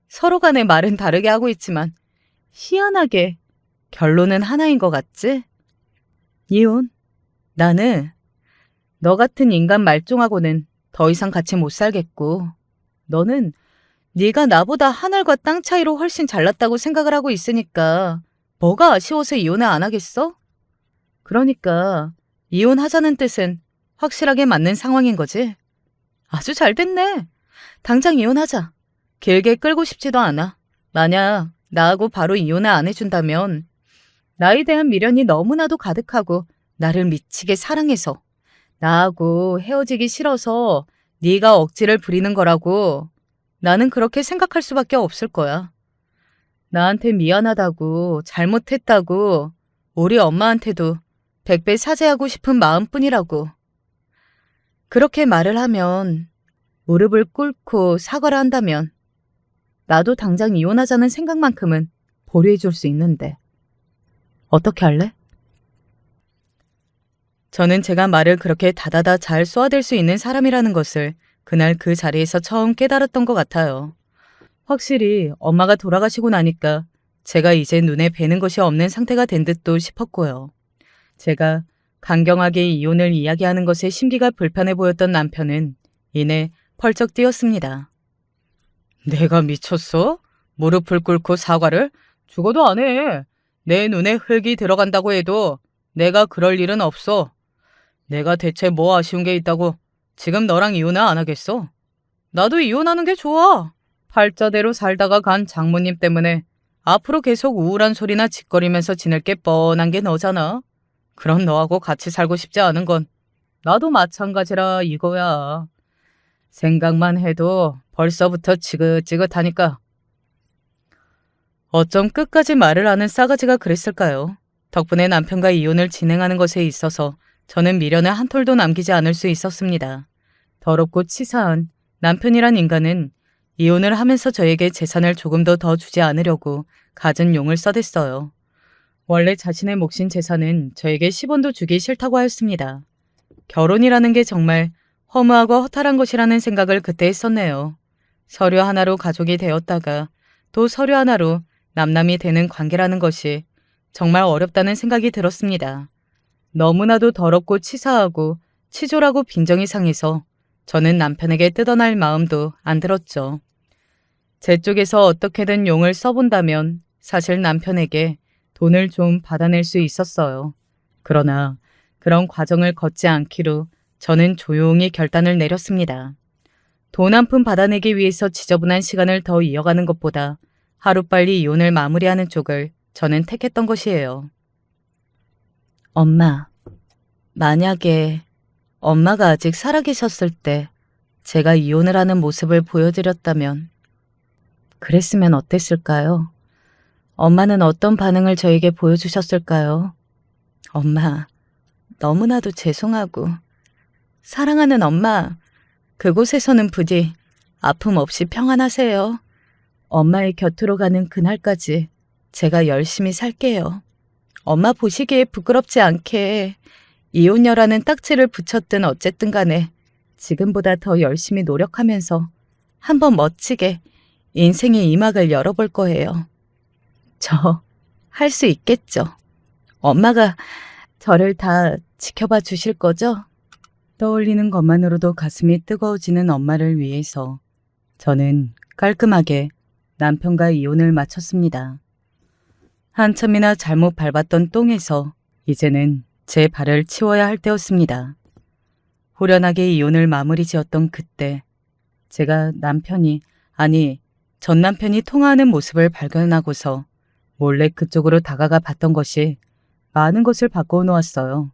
서로 간의 말은 다르게 하고 있지만 희한하게 결론은 하나인 것 같지? 이혼. 나는 너 같은 인간 말종하고는 더 이상 같이 못 살겠고 너는 네가 나보다 하늘과 땅 차이로 훨씬 잘났다고 생각을 하고 있으니까 뭐가 아쉬워서 이혼을 안 하겠어? 그러니까 이혼하자는 뜻은 확실하게 맞는 상황인 거지. 아주 잘 됐네. 당장 이혼하자. 길게 끌고 싶지도 않아. 만약 나하고 바로 이혼을 안 해준다면 나에 대한 미련이 너무나도 가득하고 나를 미치게 사랑해서 나하고 헤어지기 싫어서 네가 억지를 부리는 거라고 나는 그렇게 생각할 수밖에 없을 거야. 나한테 미안하다고 잘못했다고 우리 엄마한테도 100배 사죄하고 싶은 마음뿐이라고. 그렇게 말을 하면 무릎을 꿇고 사과를 한다면 나도 당장 이혼하자는 생각만큼은 보류해 줄 수 있는데 어떻게 할래? 저는 제가 말을 그렇게 다다다 잘 쏘아댈 수 있는 사람이라는 것을 그날 그 자리에서 처음 깨달았던 것 같아요. 확실히 엄마가 돌아가시고 나니까 제가 이제 눈에 뵈는 것이 없는 상태가 된 듯도 싶었고요. 제가 강경하게 이혼을 이야기하는 것에 심기가 불편해 보였던 남편은 이내 펄쩍 뛰었습니다. 내가 미쳤어? 무릎을 꿇고 사과를? 죽어도 안 해. 내 눈에 흙이 들어간다고 해도 내가 그럴 일은 없어. 내가 대체 뭐 아쉬운 게 있다고 지금 너랑 이혼을 안 하겠어? 나도 이혼하는 게 좋아. 팔자대로 살다가 간 장모님 때문에 앞으로 계속 우울한 소리나 짓거리면서 지낼 게 뻔한 게 너잖아. 그런 너하고 같이 살고 싶지 않은 건 나도 마찬가지라 이거야. 생각만 해도 벌써부터 지긋지긋하니까. 어쩜 끝까지 말을 하는 싸가지가 그랬을까요? 덕분에 남편과 이혼을 진행하는 것에 있어서 저는 미련을 한 톨도 남기지 않을 수 있었습니다. 더럽고 치사한 남편이란 인간은 이혼을 하면서 저에게 재산을 조금 더 주지 않으려고 갖은 용을 써댔어요. 원래 자신의 몫인 재산은 저에게 10원도 주기 싫다고 하였습니다. 결혼이라는 게 정말 허무하고 허탈한 것이라는 생각을 그때 했었네요. 서류 하나로 가족이 되었다가 또 서류 하나로 남남이 되는 관계라는 것이 정말 어렵다는 생각이 들었습니다. 너무나도 더럽고 치사하고 치졸하고 빈정이 상해서 저는 남편에게 뜯어날 마음도 안 들었죠. 제 쪽에서 어떻게든 용을 써본다면 사실 남편에게 돈을 좀 받아낼 수 있었어요. 그러나 그런 과정을 걷지 않기로 저는 조용히 결단을 내렸습니다. 돈 한 푼 받아내기 위해서 지저분한 시간을 더 이어가는 것보다 하루빨리 이혼을 마무리하는 쪽을 저는 택했던 것이에요. 엄마, 만약에 엄마가 아직 살아계셨을 때 제가 이혼을 하는 모습을 보여드렸다면 그랬으면 어땠을까요? 엄마는 어떤 반응을 저에게 보여주셨을까요? 엄마, 너무나도 죄송하고 사랑하는 엄마, 그곳에서는 부디 아픔 없이 평안하세요. 엄마의 곁으로 가는 그날까지 제가 열심히 살게요. 엄마 보시기에 부끄럽지 않게 이혼녀라는 딱지를 붙였든 어쨌든 간에 지금보다 더 열심히 노력하면서 한번 멋지게 인생의 이막을 열어볼 거예요. 저 할 수 있겠죠. 엄마가 저를 다 지켜봐 주실 거죠? 떠올리는 것만으로도 가슴이 뜨거워지는 엄마를 위해서 저는 깔끔하게 남편과 이혼을 마쳤습니다. 한참이나 잘못 밟았던 똥에서 이제는 제 발을 치워야 할 때였습니다. 후련하게 이혼을 마무리 지었던 그때 제가 전 남편이 통화하는 모습을 발견하고서 몰래 그쪽으로 다가가 봤던 것이 많은 것을 바꿔 놓았어요.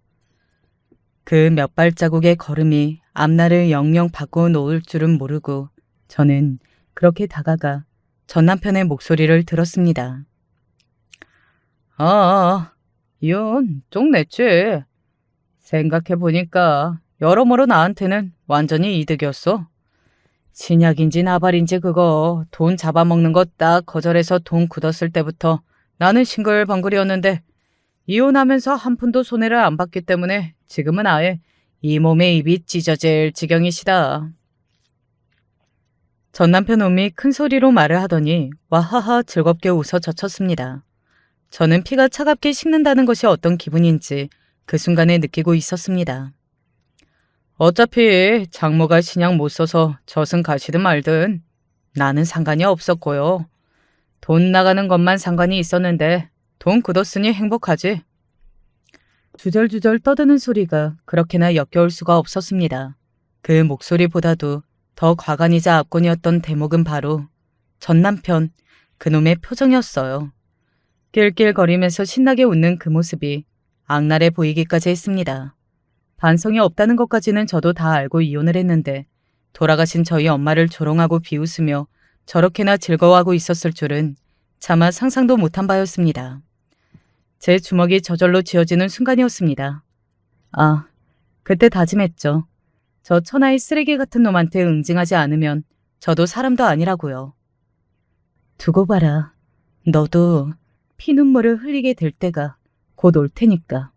그 몇 발자국의 걸음이 앞날을 영영 바꿔 놓을 줄은 모르고 저는 그렇게 다가가 전 남편의 목소리를 들었습니다. 이혼 쪽냈지. 생각해보니까 여러모로 나한테는 완전히 이득이었어. 신약인지 나발인지 그거 돈 잡아먹는 거 딱 거절해서 돈 굳었을 때부터 나는 싱글벙글이었는데 이혼하면서 한 푼도 손해를 안 봤기 때문에 지금은 아예 이 몸에 입이 찢어질 지경이시다. 전 남편 놈이 큰 소리로 말을 하더니 와하하 즐겁게 웃어 젖혔습니다. 저는 피가 차갑게 식는다는 것이 어떤 기분인지 그 순간에 느끼고 있었습니다. 어차피 장모가 신약 못 써서 젖은 가시든 말든 나는 상관이 없었고요. 돈 나가는 것만 상관이 있었는데 돈 굳었으니 행복하지. 주절주절 떠드는 소리가 그렇게나 역겨울 수가 없었습니다. 그 목소리보다도 더 과간이자 압권이었던 대목은 바로 전 남편 그놈의 표정이었어요. 낄낄거리면서 신나게 웃는 그 모습이 악랄해 보이기까지 했습니다. 반성이 없다는 것까지는 저도 다 알고 이혼을 했는데 돌아가신 저희 엄마를 조롱하고 비웃으며 저렇게나 즐거워하고 있었을 줄은 차마 상상도 못한 바였습니다. 제 주먹이 저절로 쥐어지는 순간이었습니다. 그때 다짐했죠. 저 천하의 쓰레기 같은 놈한테 응징하지 않으면 저도 사람도 아니라고요. 두고 봐라. 너도 피눈물을 흘리게 될 때가 곧 올 테니까.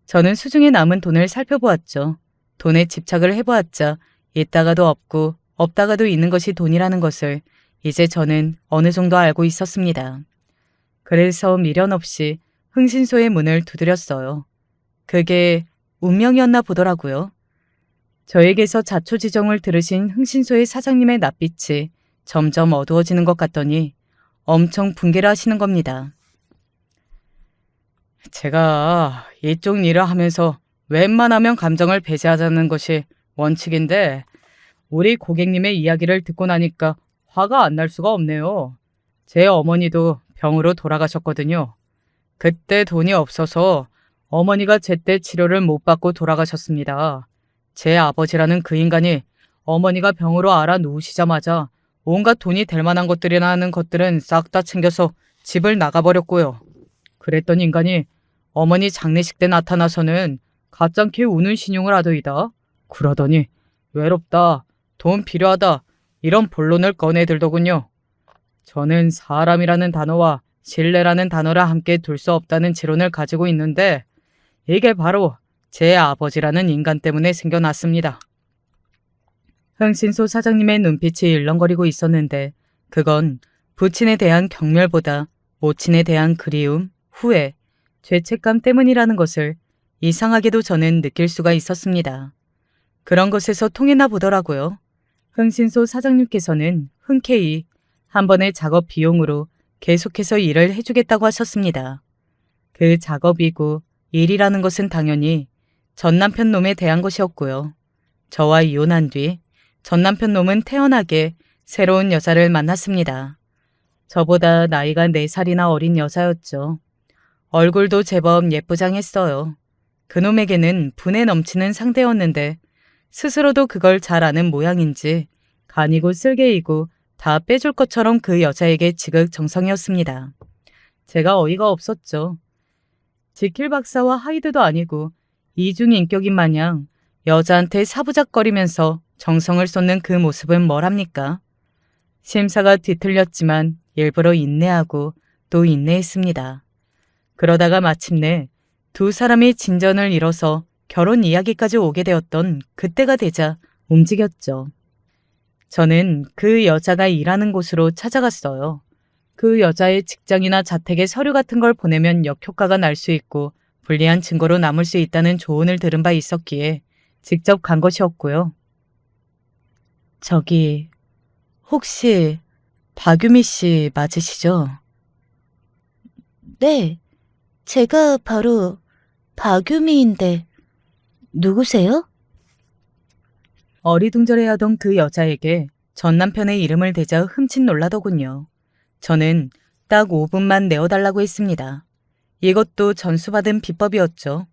저는 수중에 남은 돈을 살펴보았죠. 돈에 집착을 해보았자 있다가도 없고 없다가도 있는 것이 돈이라는 것을 이제 저는 어느 정도 알고 있었습니다. 그래서 미련 없이 흥신소의 문을 두드렸어요. 그게 운명이었나 보더라고요. 저에게서 자초지종을 들으신 흥신소의 사장님의 낯빛이 점점 어두워지는 것 같더니 엄청 붕괴를 하시는 겁니다. 제가 이쪽 일을 하면서 웬만하면 감정을 배제하자는 것이 원칙인데 우리 고객님의 이야기를 듣고 나니까 화가 안 날 수가 없네요. 제 어머니도 병으로 돌아가셨거든요. 그때 돈이 없어서 어머니가 제때 치료를 못 받고 돌아가셨습니다. 제 아버지라는 그 인간이 어머니가 병으로 알아누우시자마자 온갖 돈이 될 만한 것들이나 하는 것들은 싹 다 챙겨서 집을 나가버렸고요. 그랬던 인간이 어머니 장례식 때 나타나서는 가짱게 우는 신용을 하더이다. 그러더니 외롭다, 돈 필요하다 이런 본론을 꺼내들더군요. 저는 사람이라는 단어와 신뢰라는 단어를 함께 둘 수 없다는 지론을 가지고 있는데 이게 바로 제 아버지라는 인간 때문에 생겨났습니다. 흥신소 사장님의 눈빛이 일렁거리고 있었는데 그건 부친에 대한 경멸보다 모친에 대한 그리움, 후회, 죄책감 때문이라는 것을 이상하게도 저는 느낄 수가 있었습니다. 그런 것에서 통했나 보더라고요. 흥신소 사장님께서는 흔쾌히 한 번의 작업 비용으로 계속해서 일을 해주겠다고 하셨습니다. 그 작업이고 일이라는 것은 당연히 전 남편 놈에 대한 것이었고요. 저와 이혼한 뒤 전 남편 놈은 태연하게 새로운 여자를 만났습니다. 저보다 나이가 4살이나 어린 여자였죠. 얼굴도 제법 예쁘장했어요. 그놈에게는 분에 넘치는 상대였는데 스스로도 그걸 잘 아는 모양인지 간이고 쓸개이고 다 빼줄 것처럼 그 여자에게 지극정성이었습니다. 제가 어이가 없었죠. 지킬 박사와 하이드도 아니고 이중인격인 마냥 여자한테 사부작거리면서 정성을 쏟는 그 모습은 뭘합니까? 심사가 뒤틀렸지만 일부러 인내하고 또 인내했습니다. 그러다가 마침내 두 사람이 진전을 이뤄서 결혼 이야기까지 오게 되었던 그때가 되자 움직였죠. 저는 그 여자가 일하는 곳으로 찾아갔어요. 그 여자의 직장이나 자택에 서류 같은 걸 보내면 역효과가 날 수 있고 불리한 증거로 남을 수 있다는 조언을 들은 바 있었기에 직접 간 것이었고요. 저기, 혹시 박유미 씨 맞으시죠? 네, 제가 바로 박유미인데 누구세요? 어리둥절해하던 그 여자에게 전 남편의 이름을 대자 흠칫 놀라더군요. 저는 딱 5분만 내어달라고 했습니다. 이것도 전수받은 비법이었죠.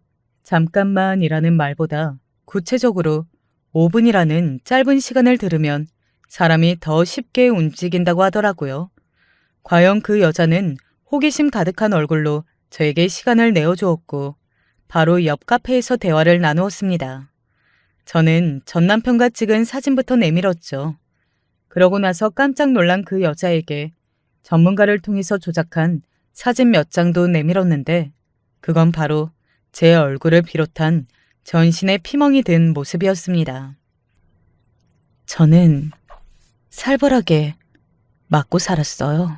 잠깐만이라는 말보다 구체적으로 5분이라는 짧은 시간을 들으면 사람이 더 쉽게 움직인다고 하더라고요. 과연 그 여자는 호기심 가득한 얼굴로 저에게 시간을 내어주었고 바로 옆 카페에서 대화를 나누었습니다. 저는 전 남편과 찍은 사진부터 내밀었죠. 그러고 나서 깜짝 놀란 그 여자에게 전문가를 통해서 조작한 사진 몇 장도 내밀었는데 그건 바로 제 얼굴을 비롯한 전신에 피멍이 든 모습이었습니다. 저는 살벌하게 맞고 살았어요.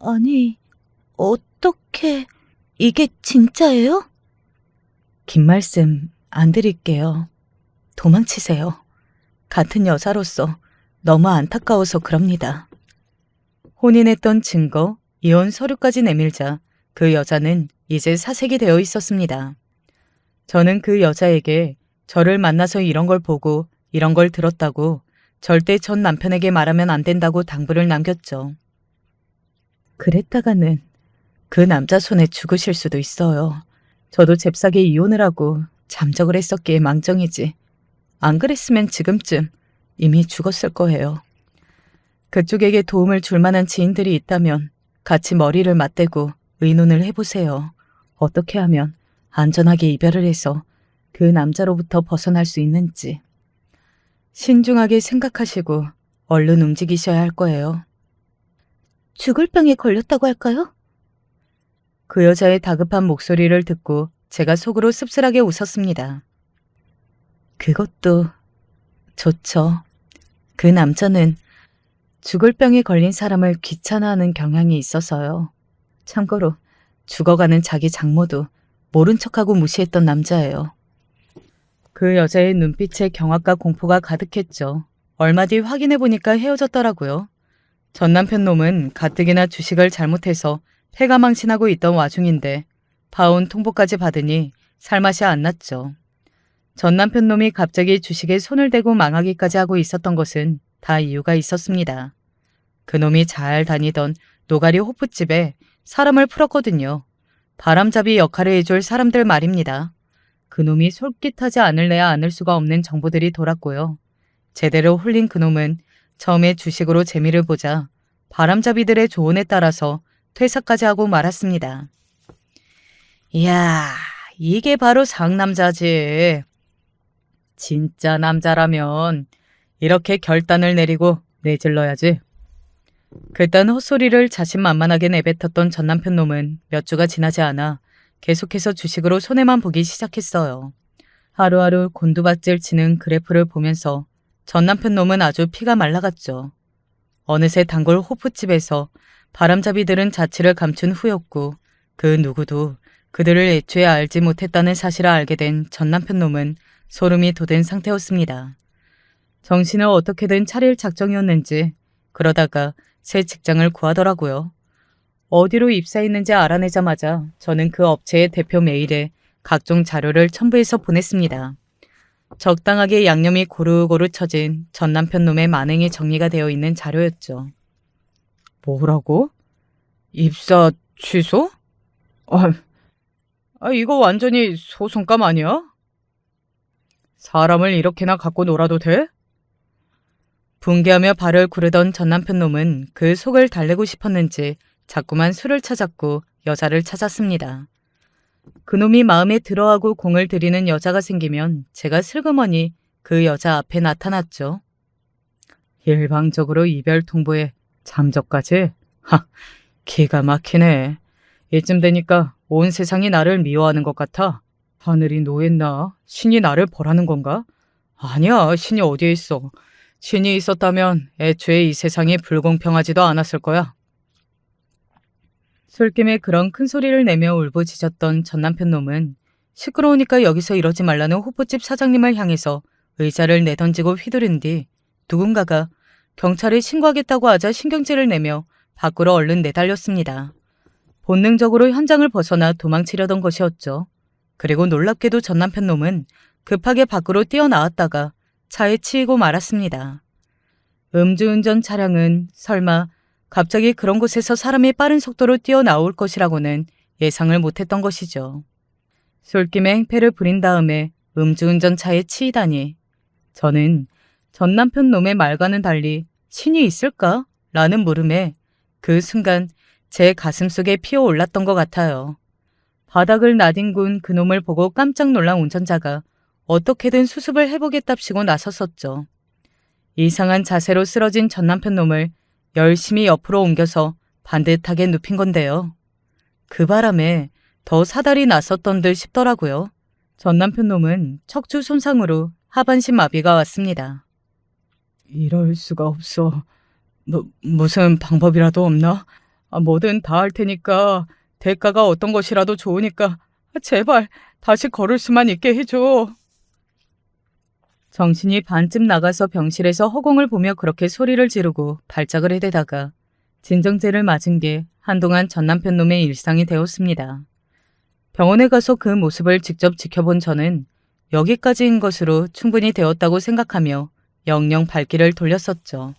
아니, 어떻게 이게 진짜예요? 긴 말씀 안 드릴게요. 도망치세요. 같은 여자로서 너무 안타까워서 그럽니다. 혼인했던 증거, 이혼 서류까지 내밀자 그 여자는 이제 사색이 되어 있었습니다. 저는 그 여자에게 저를 만나서 이런 걸 보고 이런 걸 들었다고 절대 전 남편에게 말하면 안 된다고 당부를 남겼죠. 그랬다가는 그 남자 손에 죽으실 수도 있어요. 저도 잽싸게 이혼을 하고 잠적을 했었기에 망정이지. 안 그랬으면 지금쯤 이미 죽었을 거예요. 그쪽에게 도움을 줄 만한 지인들이 있다면 같이 머리를 맞대고 의논을 해보세요. 어떻게 하면 안전하게 이별을 해서 그 남자로부터 벗어날 수 있는지. 신중하게 생각하시고 얼른 움직이셔야 할 거예요. 죽을 병에 걸렸다고 할까요? 그 여자의 다급한 목소리를 듣고 제가 속으로 씁쓸하게 웃었습니다. 그것도 좋죠. 그 남자는 죽을 병에 걸린 사람을 귀찮아하는 경향이 있어서요. 참고로 죽어가는 자기 장모도 모른 척하고 무시했던 남자예요. 그 여자의 눈빛에 경악과 공포가 가득했죠. 얼마 뒤 확인해보니까 헤어졌더라고요. 전 남편 놈은 가뜩이나 주식을 잘못해서 패가망신하고 있던 와중인데 파혼 통보까지 받으니 살맛이 안 났죠. 전 남편 놈이 갑자기 주식에 손을 대고 망하기까지 하고 있었던 것은 다 이유가 있었습니다. 그 놈이 잘 다니던 노가리 호프집에 사람을 풀었거든요. 바람잡이 역할을 해줄 사람들 말입니다. 그 놈이 솔깃하지 않을래야 않을 수가 없는 정보들이 돌았고요. 제대로 홀린 그 놈은 처음에 주식으로 재미를 보자 바람잡이들의 조언에 따라서 퇴사까지 하고 말았습니다. 이야, 이게 바로 상남자지. 진짜 남자라면 이렇게 결단을 내리고 내질러야지. 그딴 헛소리를 자신만만하게 내뱉었던 전 남편 놈은 몇 주가 지나지 않아 계속해서 주식으로 손해만 보기 시작했어요. 하루하루 곤두박질 치는 그래프를 보면서 전 남편 놈은 아주 피가 말라갔죠. 어느새 단골 호프집에서 바람잡이들은 자취를 감춘 후였고 그 누구도 그들을 애초에 알지 못했다는 사실을 알게 된 전 남편 놈은 소름이 돋은 상태였습니다. 정신을 어떻게든 차릴 작정이었는지 그러다가 새 직장을 구하더라고요. 어디로 입사했는지 알아내자마자 저는 그 업체의 대표 메일에 각종 자료를 첨부해서 보냈습니다. 적당하게 양념이 고루고루 쳐진 전 남편 놈의 만행이 정리가 되어 있는 자료였죠. 뭐라고? 입사 취소? 이거 완전히 소송감 아니야? 사람을 이렇게나 갖고 놀아도 돼? 붕괴하며 발을 구르던 전 남편 놈은 그 속을 달래고 싶었는지 자꾸만 술을 찾았고 여자를 찾았습니다. 그놈이 마음에 들어하고 공을 들이는 여자가 생기면 제가 슬그머니 그 여자 앞에 나타났죠. 일방적으로 이별 통보에 잠적까지? 기가 막히네. 이쯤 되니까 온 세상이 나를 미워하는 것 같아. 하늘이 노했나? 신이 나를 벌하는 건가? 아니야, 신이 어디에 있어. 신이 있었다면 애초에 이 세상이 불공평하지도 않았을 거야. 술김에 그런 큰 소리를 내며 울부짖었던 전남편 놈은 시끄러우니까 여기서 이러지 말라는 호프집 사장님을 향해서 의자를 내던지고 휘두른 뒤 누군가가 경찰에 신고하겠다고 하자 신경질을 내며 밖으로 얼른 내달렸습니다. 본능적으로 현장을 벗어나 도망치려던 것이었죠. 그리고 놀랍게도 전남편 놈은 급하게 밖으로 뛰어나왔다가 차에 치이고 말았습니다. 음주운전 차량은 설마 갑자기 그런 곳에서 사람이 빠른 속도로 뛰어나올 것이라고는 예상을 못했던 것이죠. 술김에 행패를 부린 다음에 음주운전 차에 치이다니 저는 전 남편 놈의 말과는 달리 신이 있을까? 라는 물음에 그 순간 제 가슴속에 피어올랐던 것 같아요. 바닥을 나뒹군 그놈을 보고 깜짝 놀란 운전자가 어떻게든 수습을 해보겠답시고 나섰었죠. 이상한 자세로 쓰러진 전 남편 놈을 열심히 옆으로 옮겨서 반듯하게 눕힌 건데요. 그 바람에 더 사달이 났었던 듯 싶더라고요. 전 남편 놈은 척추 손상으로 하반신 마비가 왔습니다. 이럴 수가 없어. 무슨 방법이라도 없나? 뭐든 다 할 테니까 대가가 어떤 것이라도 좋으니까 제발 다시 걸을 수만 있게 해줘. 정신이 반쯤 나가서 병실에서 허공을 보며 그렇게 소리를 지르고 발작을 해대다가 진정제를 맞은 게 한동안 전 남편 놈의 일상이 되었습니다. 병원에 가서 그 모습을 직접 지켜본 저는 여기까지인 것으로 충분히 되었다고 생각하며 영영 발길을 돌렸었죠.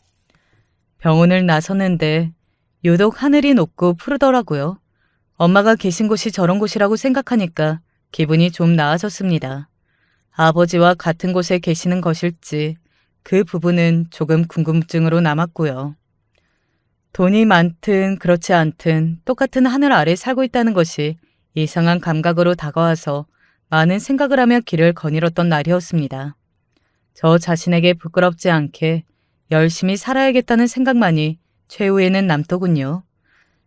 병원을 나섰는데 유독 하늘이 높고 푸르더라고요. 엄마가 계신 곳이 저런 곳이라고 생각하니까 기분이 좀 나아졌습니다. 아버지와 같은 곳에 계시는 것일지 그 부분은 조금 궁금증으로 남았고요. 돈이 많든 그렇지 않든 똑같은 하늘 아래 살고 있다는 것이 이상한 감각으로 다가와서 많은 생각을 하며 길을 거닐었던 날이었습니다. 저 자신에게 부끄럽지 않게 열심히 살아야겠다는 생각만이 최후에는 남더군요.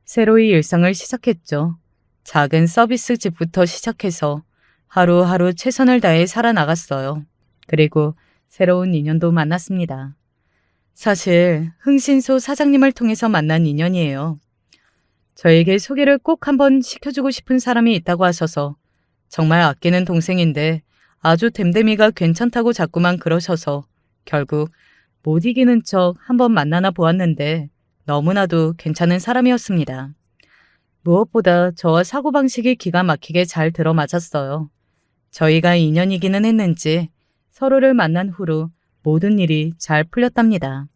새로이 일상을 시작했죠. 작은 서비스 집부터 시작해서 하루하루 최선을 다해 살아나갔어요. 그리고 새로운 인연도 만났습니다. 사실 흥신소 사장님을 통해서 만난 인연이에요. 저에게 소개를 꼭 한번 시켜주고 싶은 사람이 있다고 하셔서 정말 아끼는 동생인데 아주 댐댐이가 괜찮다고 자꾸만 그러셔서 결국 못 이기는 척 한번 만나나 보았는데 너무나도 괜찮은 사람이었습니다. 무엇보다 저와 사고방식이 기가 막히게 잘 들어맞았어요. 저희가 인연이기는 했는지 서로를 만난 후로 모든 일이 잘 풀렸답니다.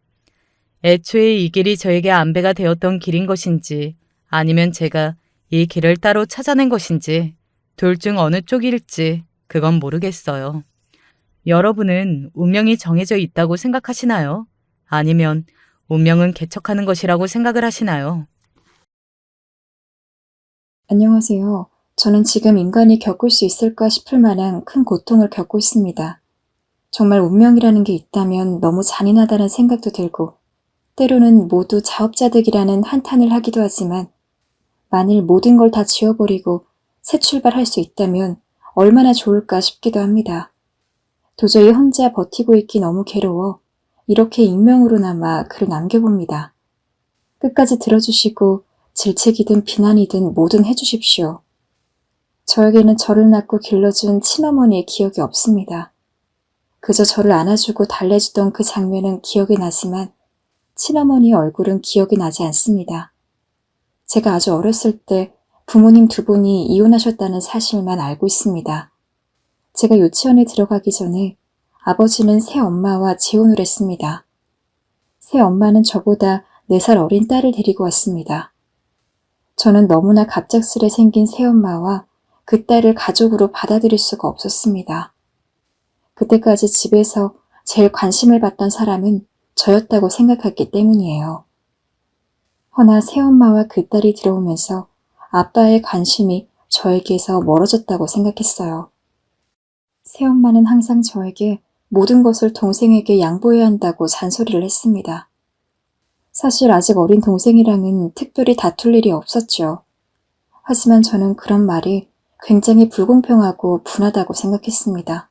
애초에 이 길이 저에게 안배가 되었던 길인 것인지 아니면 제가 이 길을 따로 찾아낸 것인지 둘 중 어느 쪽일지 그건 모르겠어요. 여러분은 운명이 정해져 있다고 생각하시나요? 아니면 운명은 개척하는 것이라고 생각을 하시나요? 안녕하세요. 저는 지금 인간이 겪을 수 있을까 싶을 만한 큰 고통을 겪고 있습니다. 정말 운명이라는 게 있다면 너무 잔인하다는 생각도 들고 때로는 모두 자업자득이라는 한탄을 하기도 하지만 만일 모든 걸 다 지워버리고 새 출발할 수 있다면 얼마나 좋을까 싶기도 합니다. 도저히 혼자 버티고 있기 너무 괴로워 이렇게 익명으로나마 글을 남겨봅니다. 끝까지 들어주시고 질책이든 비난이든 뭐든 해주십시오. 저에게는 저를 낳고 길러준 친어머니의 기억이 없습니다. 그저 저를 안아주고 달래주던 그 장면은 기억이 나지만 친어머니의 얼굴은 기억이 나지 않습니다. 제가 아주 어렸을 때 부모님 두 분이 이혼하셨다는 사실만 알고 있습니다. 제가 유치원에 들어가기 전에 아버지는 새 엄마와 재혼을 했습니다. 새 엄마는 저보다 4살 어린 딸을 데리고 왔습니다. 저는 너무나 갑작스레 생긴 새엄마와 그 딸을 가족으로 받아들일 수가 없었습니다. 그때까지 집에서 제일 관심을 받던 사람은 저였다고 생각했기 때문이에요. 허나 새엄마와 그 딸이 들어오면서 아빠의 관심이 저에게서 멀어졌다고 생각했어요. 새엄마는 항상 저에게 모든 것을 동생에게 양보해야 한다고 잔소리를 했습니다. 사실 아직 어린 동생이랑은 특별히 다툴 일이 없었죠. 하지만 저는 그런 말이 굉장히 불공평하고 분하다고 생각했습니다.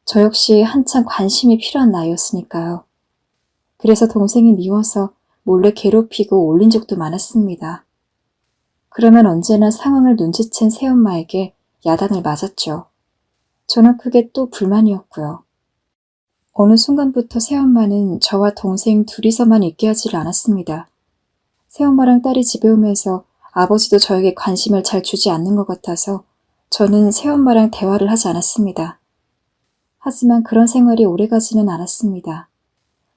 저 역시 한창 관심이 필요한 나이였으니까요. 그래서 동생이 미워서 몰래 괴롭히고 올린 적도 많았습니다. 그러면 언제나 상황을 눈치챈 새엄마에게 야단을 맞았죠. 저는 그게 또 불만이었고요. 어느 순간부터 새엄마는 저와 동생 둘이서만 있게 하지를 않았습니다. 새엄마랑 딸이 집에 오면서 아버지도 저에게 관심을 잘 주지 않는 것 같아서 저는 새엄마랑 대화를 하지 않았습니다. 하지만 그런 생활이 오래가지는 않았습니다.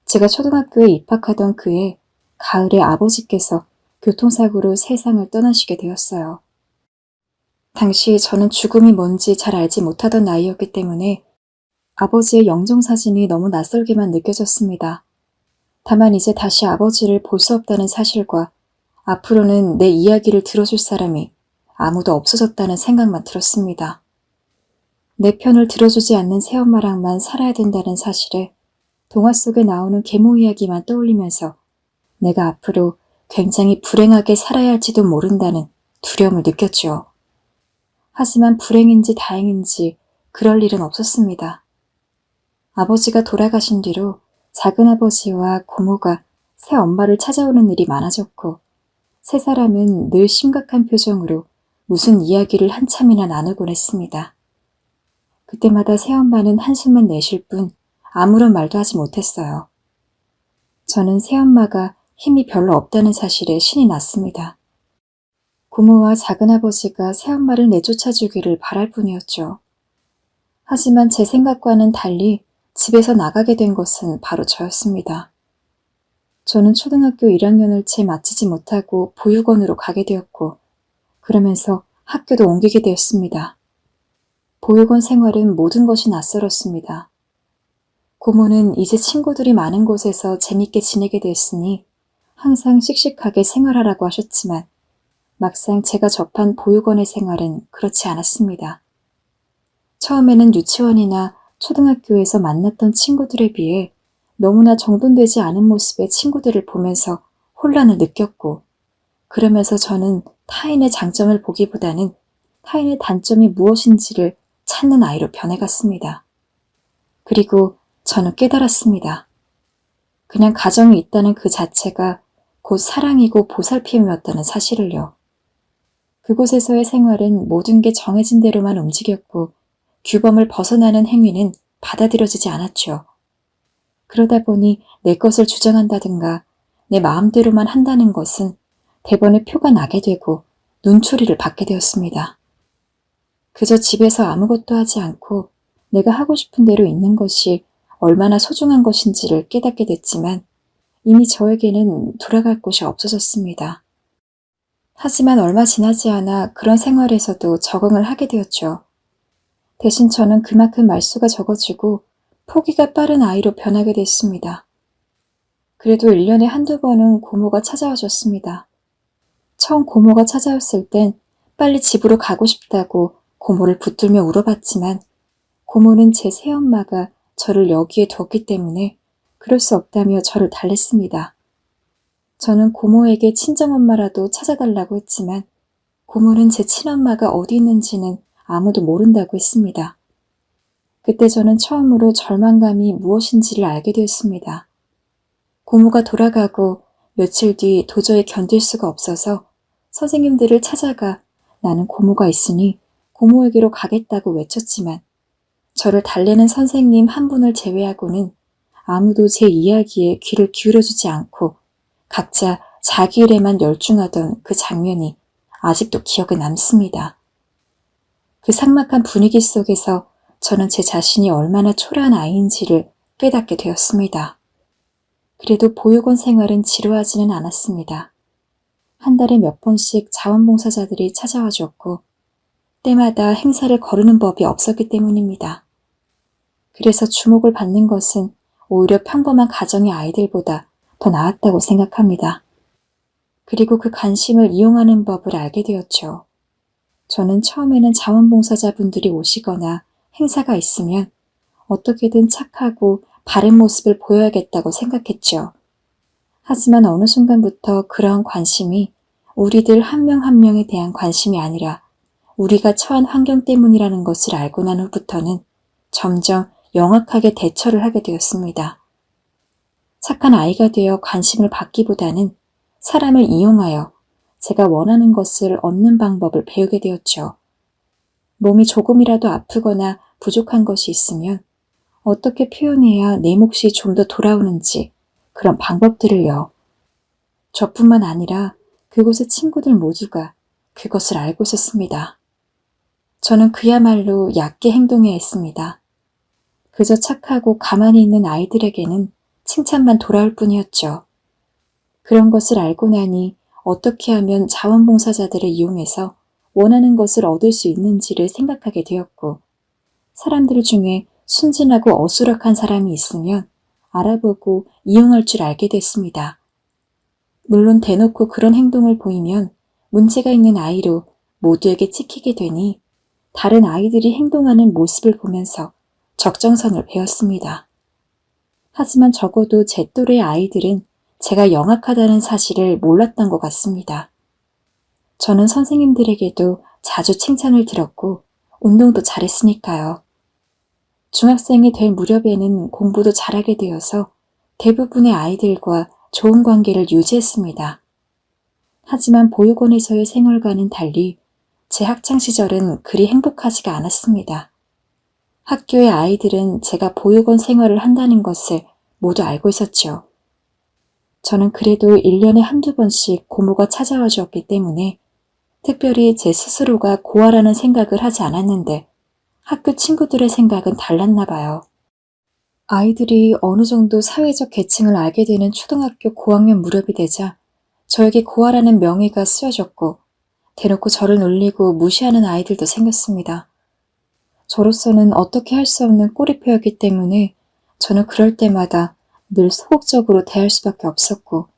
제가 초등학교에 입학하던 그해 가을에 아버지께서 교통사고로 세상을 떠나시게 되었어요. 당시 저는 죽음이 뭔지 잘 알지 못하던 나이였기 때문에 아버지의 영정사진이 너무 낯설게만 느껴졌습니다. 다만 이제 다시 아버지를 볼 수 없다는 사실과 앞으로는 내 이야기를 들어줄 사람이 아무도 없어졌다는 생각만 들었습니다. 내 편을 들어주지 않는 새엄마랑만 살아야 된다는 사실에 동화 속에 나오는 계모 이야기만 떠올리면서 내가 앞으로 굉장히 불행하게 살아야 할지도 모른다는 두려움을 느꼈죠. 하지만 불행인지 다행인지 그럴 일은 없었습니다. 아버지가 돌아가신 뒤로 작은아버지와 고모가 새 엄마를 찾아오는 일이 많아졌고 세 사람은 늘 심각한 표정으로 무슨 이야기를 한참이나 나누곤 했습니다. 그때마다 새엄마는 한숨만 내쉴 뿐 아무런 말도 하지 못했어요. 저는 새엄마가 힘이 별로 없다는 사실에 신이 났습니다. 고모와 작은아버지가 새엄마를 내쫓아주기를 바랄 뿐이었죠. 하지만 제 생각과는 달리 집에서 나가게 된 것은 바로 저였습니다. 저는 초등학교 1학년을 채 마치지 못하고 보육원으로 가게 되었고 그러면서 학교도 옮기게 되었습니다. 보육원 생활은 모든 것이 낯설었습니다. 고모는 이제 친구들이 많은 곳에서 재밌게 지내게 됐으니 항상 씩씩하게 생활하라고 하셨지만 막상 제가 접한 보육원의 생활은 그렇지 않았습니다. 처음에는 유치원이나 초등학교에서 만났던 친구들에 비해 너무나 정돈되지 않은 모습의 친구들을 보면서 혼란을 느꼈고 그러면서 저는 타인의 장점을 보기보다는 타인의 단점이 무엇인지를 찾는 아이로 변해갔습니다. 그리고 저는 깨달았습니다. 그냥 가정이 있다는 그 자체가 곧 사랑이고 보살핌이었다는 사실을요. 그곳에서의 생활은 모든 게 정해진 대로만 움직였고 규범을 벗어나는 행위는 받아들여지지 않았죠. 그러다 보니 내 것을 주장한다든가 내 마음대로만 한다는 것은 대번에 표가 나게 되고 눈초리를 받게 되었습니다. 그저 집에서 아무것도 하지 않고 내가 하고 싶은 대로 있는 것이 얼마나 소중한 것인지를 깨닫게 됐지만 이미 저에게는 돌아갈 곳이 없어졌습니다. 하지만 얼마 지나지 않아 그런 생활에서도 적응을 하게 되었죠. 대신 저는 그만큼 말수가 적어지고 포기가 빠른 아이로 변하게 됐습니다. 그래도 1년에 한두 번은 고모가 찾아와 줬습니다. 처음 고모가 찾아왔을 땐 빨리 집으로 가고 싶다고 고모를 붙들며 울어봤지만 고모는 제 새엄마가 저를 여기에 뒀기 때문에 그럴 수 없다며 저를 달랬습니다. 저는 고모에게 친정엄마라도 찾아달라고 했지만 고모는 제 친엄마가 어디 있는지는 아무도 모른다고 했습니다. 그때 저는 처음으로 절망감이 무엇인지를 알게 되었습니다. 고모가 돌아가고 며칠 뒤 도저히 견딜 수가 없어서 선생님들을 찾아가 나는 고모가 있으니 고모에게로 가겠다고 외쳤지만 저를 달래는 선생님 한 분을 제외하고는 아무도 제 이야기에 귀를 기울여주지 않고 각자 자기 일에만 열중하던 그 장면이 아직도 기억에 남습니다. 그 삭막한 분위기 속에서 저는 제 자신이 얼마나 초라한 아이인지를 깨닫게 되었습니다. 그래도 보육원 생활은 지루하지는 않았습니다. 한 달에 몇 번씩 자원봉사자들이 찾아와 줬고 때마다 행사를 거르는 법이 없었기 때문입니다. 그래서 주목을 받는 것은 오히려 평범한 가정의 아이들보다 더 나았다고 생각합니다. 그리고 그 관심을 이용하는 법을 알게 되었죠. 저는 처음에는 자원봉사자분들이 오시거나 행사가 있으면 어떻게든 착하고 바른 모습을 보여야겠다고 생각했죠. 하지만 어느 순간부터 그러한 관심이 우리들 한 명 한 명에 대한 관심이 아니라 우리가 처한 환경 때문이라는 것을 알고 난 후부터는 점점 영악하게 대처를 하게 되었습니다. 착한 아이가 되어 관심을 받기보다는 사람을 이용하여 제가 원하는 것을 얻는 방법을 배우게 되었죠. 몸이 조금이라도 아프거나 부족한 것이 있으면 어떻게 표현해야 내 몫이 좀 더 돌아오는지 그런 방법들을요. 저뿐만 아니라 그곳의 친구들 모두가 그것을 알고 있었습니다. 저는 그야말로 얕게 행동해야 했습니다. 그저 착하고 가만히 있는 아이들에게는 칭찬만 돌아올 뿐이었죠. 그런 것을 알고 나니 어떻게 하면 자원봉사자들을 이용해서 원하는 것을 얻을 수 있는지를 생각하게 되었고, 사람들 중에 순진하고 어수락한 사람이 있으면 알아보고 이용할 줄 알게 됐습니다. 물론 대놓고 그런 행동을 보이면 문제가 있는 아이로 모두에게 찍히게 되니 다른 아이들이 행동하는 모습을 보면서 적정선을 배웠습니다. 하지만 적어도 제 또래 아이들은 제가 영악하다는 사실을 몰랐던 것 같습니다. 저는 선생님들에게도 자주 칭찬을 들었고 운동도 잘했으니까요. 중학생이 될 무렵에는 공부도 잘하게 되어서 대부분의 아이들과 좋은 관계를 유지했습니다. 하지만 보육원에서의 생활과는 달리 제 학창시절은 그리 행복하지가 않았습니다. 학교의 아이들은 제가 보육원 생활을 한다는 것을 모두 알고 있었죠. 저는 그래도 1년에 한두 번씩 고모가 찾아와 주었기 때문에 특별히 제 스스로가 고아라는 생각을 하지 않았는데 학교 친구들의 생각은 달랐나 봐요. 아이들이 어느 정도 사회적 계층을 알게 되는 초등학교 고학년 무렵이 되자 저에게 고아라는 명예가 쓰여졌고 대놓고 저를 놀리고 무시하는 아이들도 생겼습니다. 저로서는 어떻게 할 수 없는 꼬리표였기 때문에 저는 그럴 때마다 늘 소극적으로 대할 수밖에 없었고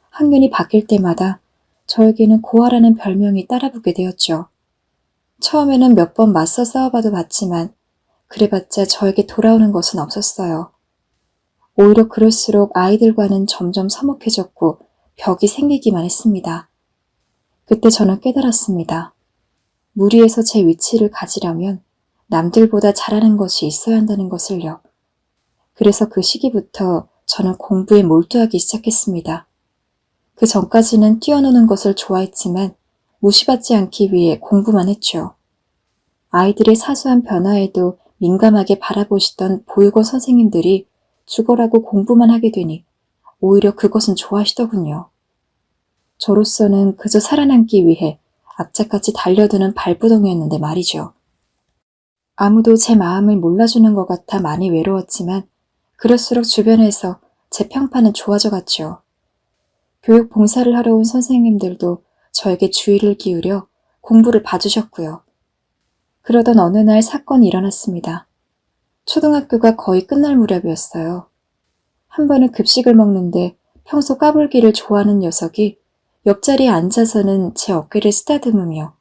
학년이 바뀔 때마다 저에게는 고아라는 별명이 따라붙게 되었죠. 처음에는 몇 번 맞서 싸워봐도 봤지만 그래봤자 저에게 돌아오는 것은 없었어요. 오히려 그럴수록 아이들과는 점점 서먹해졌고 벽이 생기기만 했습니다. 그때 저는 깨달았습니다. 무리에서 제 위치를 가지려면 남들보다 잘하는 것이 있어야 한다는 것을요. 그래서 그 시기부터 저는 공부에 몰두하기 시작했습니다. 그 전까지는 뛰어노는 것을 좋아했지만 무시받지 않기 위해 공부만 했죠. 아이들의 사소한 변화에도 민감하게 바라보시던 보육원 선생님들이 죽어라고 공부만 하게 되니 오히려 그것은 좋아하시더군요. 저로서는 그저 살아남기 위해 악착같이 달려드는 발부동이었는데 말이죠. 아무도 제 마음을 몰라주는 것 같아 많이 외로웠지만 그럴수록 주변에서 제 평판은 좋아져 갔죠. 교육 봉사를 하러 온 선생님들도 저에게 주의를 기울여 공부를 봐주셨고요. 그러던 어느 날 사건이 일어났습니다. 초등학교가 거의 끝날 무렵이었어요. 한 번은 급식을 먹는데 평소 까불기를 좋아하는 녀석이 옆자리에 앉아서는 제 어깨를 쓰다듬으며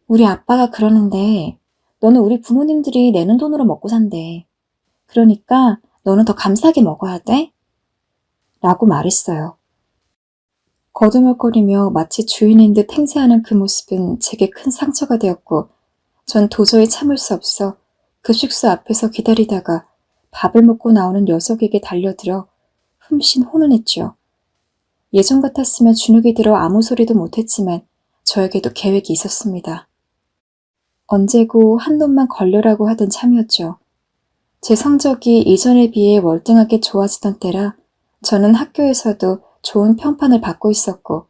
우리 아빠가 그러는데 너는 우리 부모님들이 내는 돈으로 먹고 산대. 그러니까 너는 더 감사하게 먹어야 돼? 라고 말했어요. 거두먹거리며 마치 주인인 듯 행세하는 그 모습은 제게 큰 상처가 되었고 전 도저히 참을 수 없어 급식소 앞에서 기다리다가 밥을 먹고 나오는 녀석에게 달려들어 흠씬 혼을 냈죠. 예전 같았으면 주눅이 들어 아무 소리도 못했지만 저에게도 계획이 있었습니다. 언제고 한 놈만 걸려라고 하던 참이었죠. 제 성적이 이전에 비해 월등하게 좋아지던 때라 저는 학교에서도 좋은 평판을 받고 있었고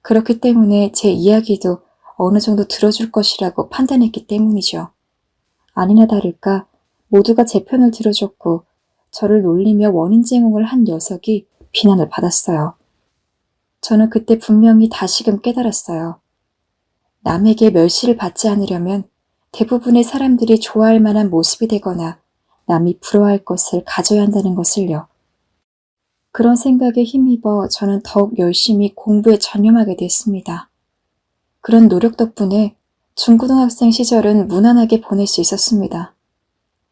그렇기 때문에 제 이야기도 어느 정도 들어줄 것이라고 판단했기 때문이죠. 아니나 다를까 모두가 제 편을 들어줬고 저를 놀리며 원인 제공을 한 녀석이 비난을 받았어요. 저는 그때 분명히 다시금 깨달았어요. 남에게 멸시를 받지 않으려면 대부분의 사람들이 좋아할 만한 모습이 되거나 남이 부러워할 것을 가져야 한다는 것을요. 그런 생각에 힘입어 저는 더욱 열심히 공부에 전념하게 됐습니다. 그런 노력 덕분에 중고등학생 시절은 무난하게 보낼 수 있었습니다.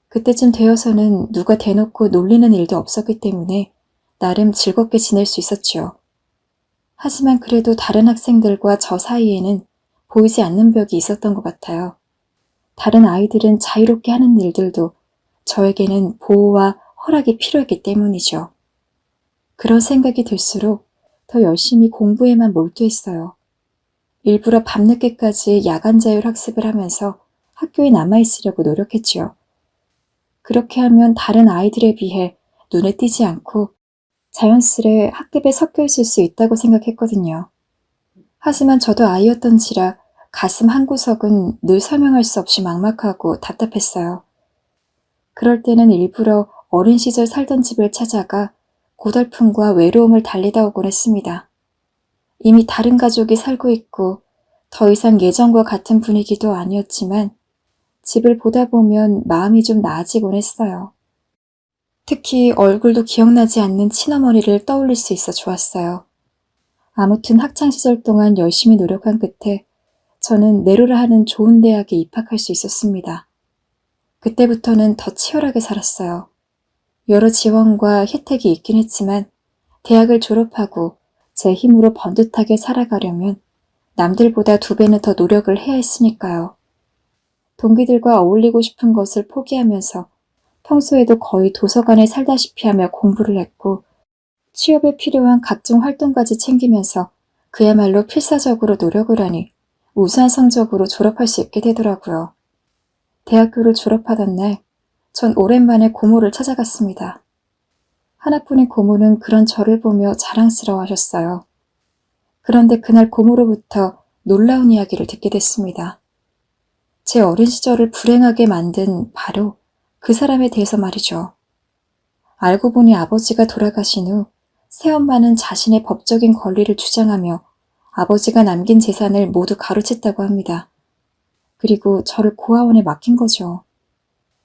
그때쯤 되어서는 누가 대놓고 놀리는 일도 없었기 때문에 나름 즐겁게 지낼 수 있었죠. 하지만 그래도 다른 학생들과 저 사이에는 보이지 않는 벽이 있었던 것 같아요. 다른 아이들은 자유롭게 하는 일들도 저에게는 보호와 허락이 필요했기 때문이죠. 그런 생각이 들수록 더 열심히 공부에만 몰두했어요. 일부러 밤늦게까지 야간 자율 학습을 하면서 학교에 남아있으려고 노력했지요. 그렇게 하면 다른 아이들에 비해 눈에 띄지 않고 자연스레 학급에 섞여 있을 수 있다고 생각했거든요. 하지만 저도 아이였던지라 가슴 한구석은 늘 설명할 수 없이 막막하고 답답했어요. 그럴 때는 일부러 어린 시절 살던 집을 찾아가 고달픔과 외로움을 달래다 오곤 했습니다. 이미 다른 가족이 살고 있고 더 이상 예전과 같은 분위기도 아니었지만 집을 보다 보면 마음이 좀 나아지곤 했어요. 특히 얼굴도 기억나지 않는 친어머니를 떠올릴 수 있어 좋았어요. 아무튼 학창시절 동안 열심히 노력한 끝에 저는 내로라 하는 좋은 대학에 입학할 수 있었습니다. 그때부터는 더 치열하게 살았어요. 여러 지원과 혜택이 있긴 했지만 대학을 졸업하고 제 힘으로 번듯하게 살아가려면 남들보다 2배는 더 노력을 해야 했으니까요. 동기들과 어울리고 싶은 것을 포기하면서 평소에도 거의 도서관에 살다시피 하며 공부를 했고 취업에 필요한 각종 활동까지 챙기면서 그야말로 필사적으로 노력을 하니 우수한 성적으로 졸업할 수 있게 되더라고요. 대학교를 졸업하던 날, 전 오랜만에 고모를 찾아갔습니다. 하나뿐인 고모는 그런 저를 보며 자랑스러워하셨어요. 그런데 그날 고모로부터 놀라운 이야기를 듣게 됐습니다. 제 어린 시절을 불행하게 만든 바로 그 사람에 대해서 말이죠. 알고 보니 아버지가 돌아가신 후 새엄마는 자신의 법적인 권리를 주장하며 아버지가 남긴 재산을 모두 가로챘다고 합니다. 그리고 저를 고아원에 맡긴 거죠.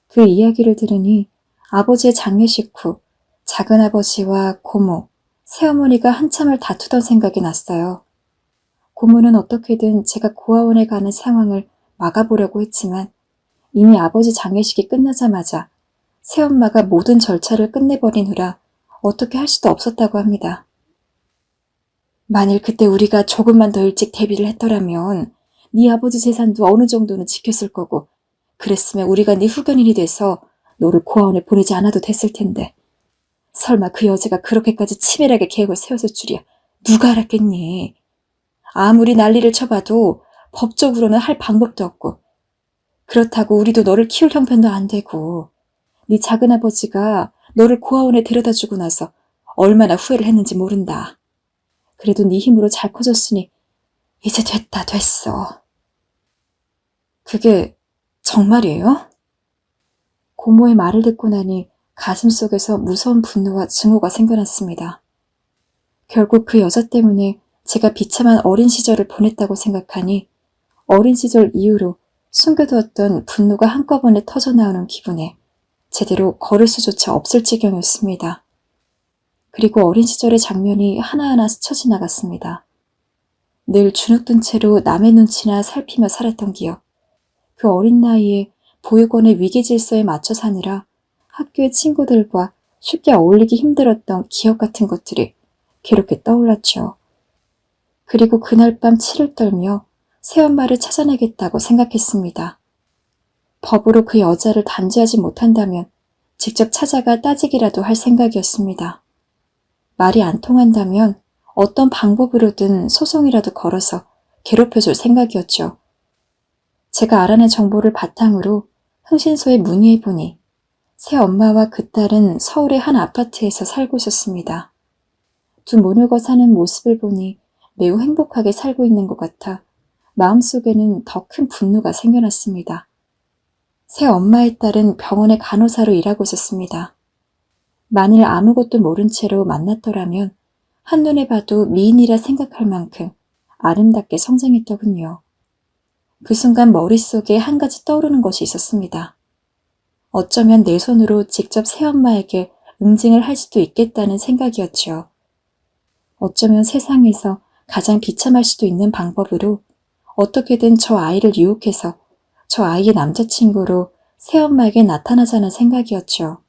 그 이야기를 들으니 아버지의 장례식 후 작은아버지와 고모, 새어머니가 한참을 다투던 생각이 났어요. 고모는 어떻게든 제가 고아원에 가는 상황을 막아보려고 했지만 이미 아버지 장례식이 끝나자마자 새엄마가 모든 절차를 끝내버린 후라 어떻게 할 수도 없었다고 합니다. 만일 그때 우리가 조금만 더 일찍 데뷔를 했더라면 네 아버지 재산도 어느 정도는 지켰을 거고 그랬으면 우리가 네 후견인이 돼서 너를 고아원에 보내지 않아도 됐을 텐데 설마 그 여자가 그렇게까지 치밀하게 계획을 세웠을 줄이야 누가 알았겠니? 아무리 난리를 쳐봐도 법적으로는 할 방법도 없고 그렇다고 우리도 너를 키울 형편도 안 되고 네 작은아버지가 너를 고아원에 데려다주고 나서 얼마나 후회를 했는지 모른다. 그래도 네 힘으로 잘 커졌으니 이제 됐어. 그게 정말이에요? 고모의 말을 듣고 나니 가슴속에서 무서운 분노와 증오가 생겨났습니다. 결국 그 여자 때문에 제가 비참한 어린 시절을 보냈다고 생각하니 어린 시절 이후로 숨겨두었던 분노가 한꺼번에 터져나오는 기분에 제대로 걸을 수조차 없을 지경이었습니다. 그리고 어린 시절의 장면이 하나하나 스쳐 지나갔습니다. 늘 주눅든 채로 남의 눈치나 살피며 살았던 기억. 그 어린 나이에 보육원의 위계 질서에 맞춰 사느라 학교의 친구들과 쉽게 어울리기 힘들었던 기억 같은 것들이 괴롭게 떠올랐죠. 그리고 그날 밤 치를 떨며 새엄마를 찾아내겠다고 생각했습니다. 법으로 그 여자를 단죄하지 못한다면 직접 찾아가 따지기라도 할 생각이었습니다. 말이 안 통한다면 어떤 방법으로든 소송이라도 걸어서 괴롭혀줄 생각이었죠. 제가 알아낸 정보를 바탕으로 흥신소에 문의해보니 새엄마와 그 딸은 서울의 한 아파트에서 살고 있었습니다. 두 모녀가 사는 모습을 보니 매우 행복하게 살고 있는 것 같아 마음속에는 더 큰 분노가 생겨났습니다. 새엄마의 딸은 병원의 간호사로 일하고 있었습니다. 만일 아무것도 모른 채로 만났더라면 한눈에 봐도 미인이라 생각할 만큼 아름답게 성장했더군요. 그 순간 머릿속에 한 가지 떠오르는 것이 있었습니다. 어쩌면 내 손으로 직접 새엄마에게 응징을 할 수도 있겠다는 생각이었죠. 어쩌면 세상에서 가장 비참할 수도 있는 방법으로 어떻게든 저 아이를 유혹해서 저 아이의 남자친구로 새엄마에게 나타나자는 생각이었죠.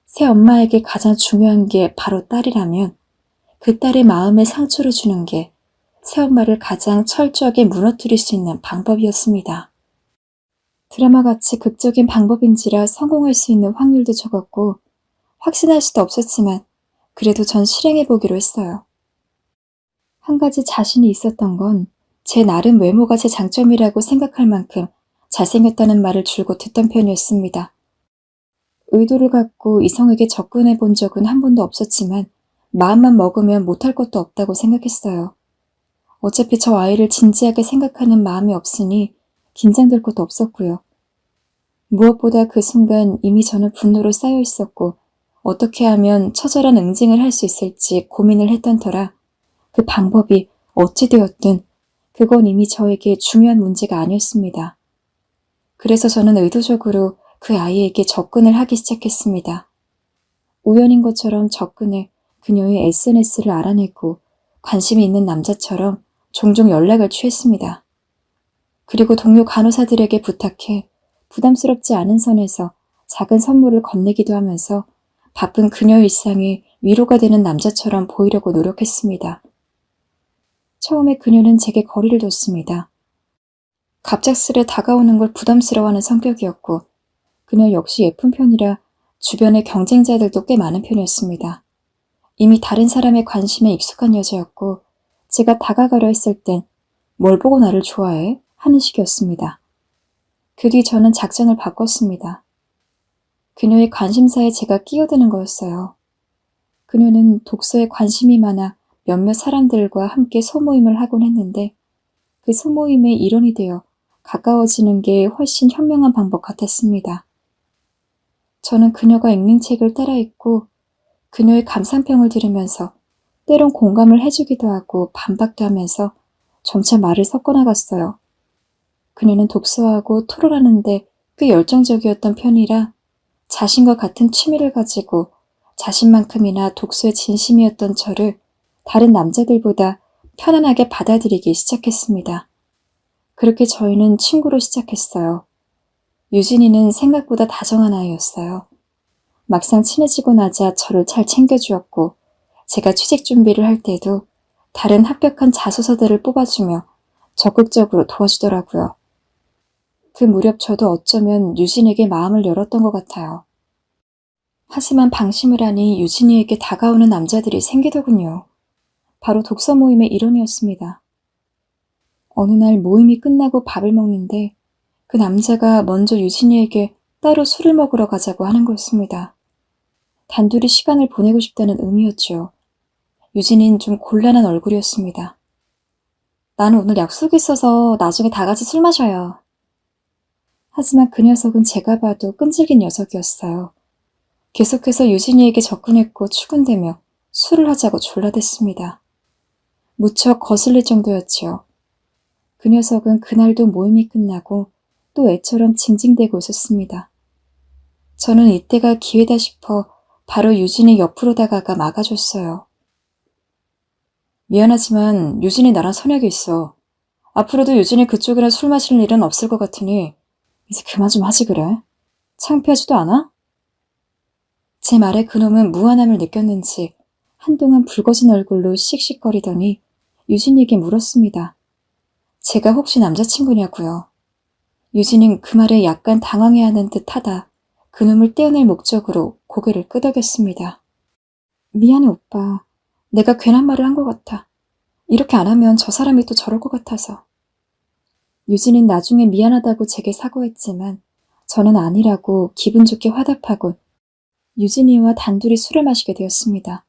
새엄마에게 가장 중요한 게 바로 딸이라면 그 딸의 마음에 상처를 주는 게 새엄마를 가장 철저하게 무너뜨릴 수 있는 방법이었습니다. 드라마같이 극적인 방법인지라 성공할 수 있는 확률도 적었고 확신할 수도 없었지만 그래도 전 실행해보기로 했어요. 한 가지 자신이 있었던 건 제 나름 외모가 제 장점이라고 생각할 만큼 잘생겼다는 말을 줄곧 듣던 편이었습니다. 의도를 갖고 이성에게 접근해 본 적은 한 번도 없었지만 마음만 먹으면 못할 것도 없다고 생각했어요. 어차피 저 아이를 진지하게 생각하는 마음이 없으니 긴장될 것도 없었고요. 무엇보다 그 순간 이미 저는 분노로 쌓여 있었고 어떻게 하면 처절한 응징을 할 수 있을지 고민을 했던 터라 그 방법이 어찌 되었든 그건 이미 저에게 중요한 문제가 아니었습니다. 그래서 저는 의도적으로 그 아이에게 접근을 하기 시작했습니다. 우연인 것처럼 접근해 그녀의 SNS를 알아내고 관심이 있는 남자처럼 종종 연락을 취했습니다. 그리고 동료 간호사들에게 부탁해 부담스럽지 않은 선에서 작은 선물을 건네기도 하면서 바쁜 그녀의 일상에 위로가 되는 남자처럼 보이려고 노력했습니다. 처음에 그녀는 제게 거리를 뒀습니다. 갑작스레 다가오는 걸 부담스러워하는 성격이었고 그녀 역시 예쁜 편이라 주변에 경쟁자들도 꽤 많은 편이었습니다. 이미 다른 사람의 관심에 익숙한 여자였고 제가 다가가려 했을 땐 뭘 보고 나를 좋아해? 하는 식이었습니다. 그 뒤 저는 작전을 바꿨습니다. 그녀의 관심사에 제가 끼어드는 거였어요. 그녀는 독서에 관심이 많아 몇몇 사람들과 함께 소모임을 하곤 했는데 그 소모임의 일원이 되어 가까워지는 게 훨씬 현명한 방법 같았습니다. 저는 그녀가 읽는 책을 따라 읽고 그녀의 감상평을 들으면서 때론 공감을 해주기도 하고 반박도 하면서 점차 말을 섞어나갔어요. 그녀는 독서하고 토론하는데 꽤 열정적이었던 편이라 자신과 같은 취미를 가지고 자신만큼이나 독서에 진심이었던 저를 다른 남자들보다 편안하게 받아들이기 시작했습니다. 그렇게 저희는 친구로 시작했어요. 유진이는 생각보다 다정한 아이였어요. 막상 친해지고 나자 저를 잘 챙겨주었고 제가 취직 준비를 할 때도 다른 합격한 자소서들을 뽑아주며 적극적으로 도와주더라고요. 그 무렵 저도 어쩌면 유진에게 마음을 열었던 것 같아요. 하지만 방심을 하니 유진이에게 다가오는 남자들이 생기더군요. 바로 독서 모임의 일원이었습니다. 어느 날 모임이 끝나고 밥을 먹는데 그 남자가 먼저 유진이에게 따로 술을 먹으러 가자고 하는 거였습니다. 단둘이 시간을 보내고 싶다는 의미였죠. 유진이는 좀 곤란한 얼굴이었습니다. 나는 오늘 약속이 있어서 나중에 다 같이 술 마셔요. 하지만 그 녀석은 제가 봐도 끈질긴 녀석이었어요. 계속해서 유진이에게 접근했고 추근대며 술을 하자고 졸라댔습니다. 무척 거슬릴 정도였지요. 그 녀석은 그날도 모임이 끝나고 또 애처럼 징징대고 있었습니다. 저는 이때가 기회다 싶어 바로 유진이 옆으로 다가가 막아줬어요. 미안하지만 유진이 나랑 선약이 있어. 앞으로도 유진이 그쪽이랑 술 마실 일은 없을 것 같으니 이제 그만 좀 하지 그래. 창피하지도 않아? 제 말에 그놈은 무안함을 느꼈는지 한동안 붉어진 얼굴로 씩씩거리더니 유진이에게 물었습니다. 제가 혹시 남자친구냐고요. 유진은 그 말에 약간 당황해하는 듯하다 그놈을 떼어낼 목적으로 고개를 끄덕였습니다. 미안해 오빠. 내가 괜한 말을 한 것 같아. 이렇게 안 하면 저 사람이 또 저럴 것 같아서. 유진은 나중에 미안하다고 제게 사과했지만 저는 아니라고 기분 좋게 화답하고 유진이와 단둘이 술을 마시게 되었습니다.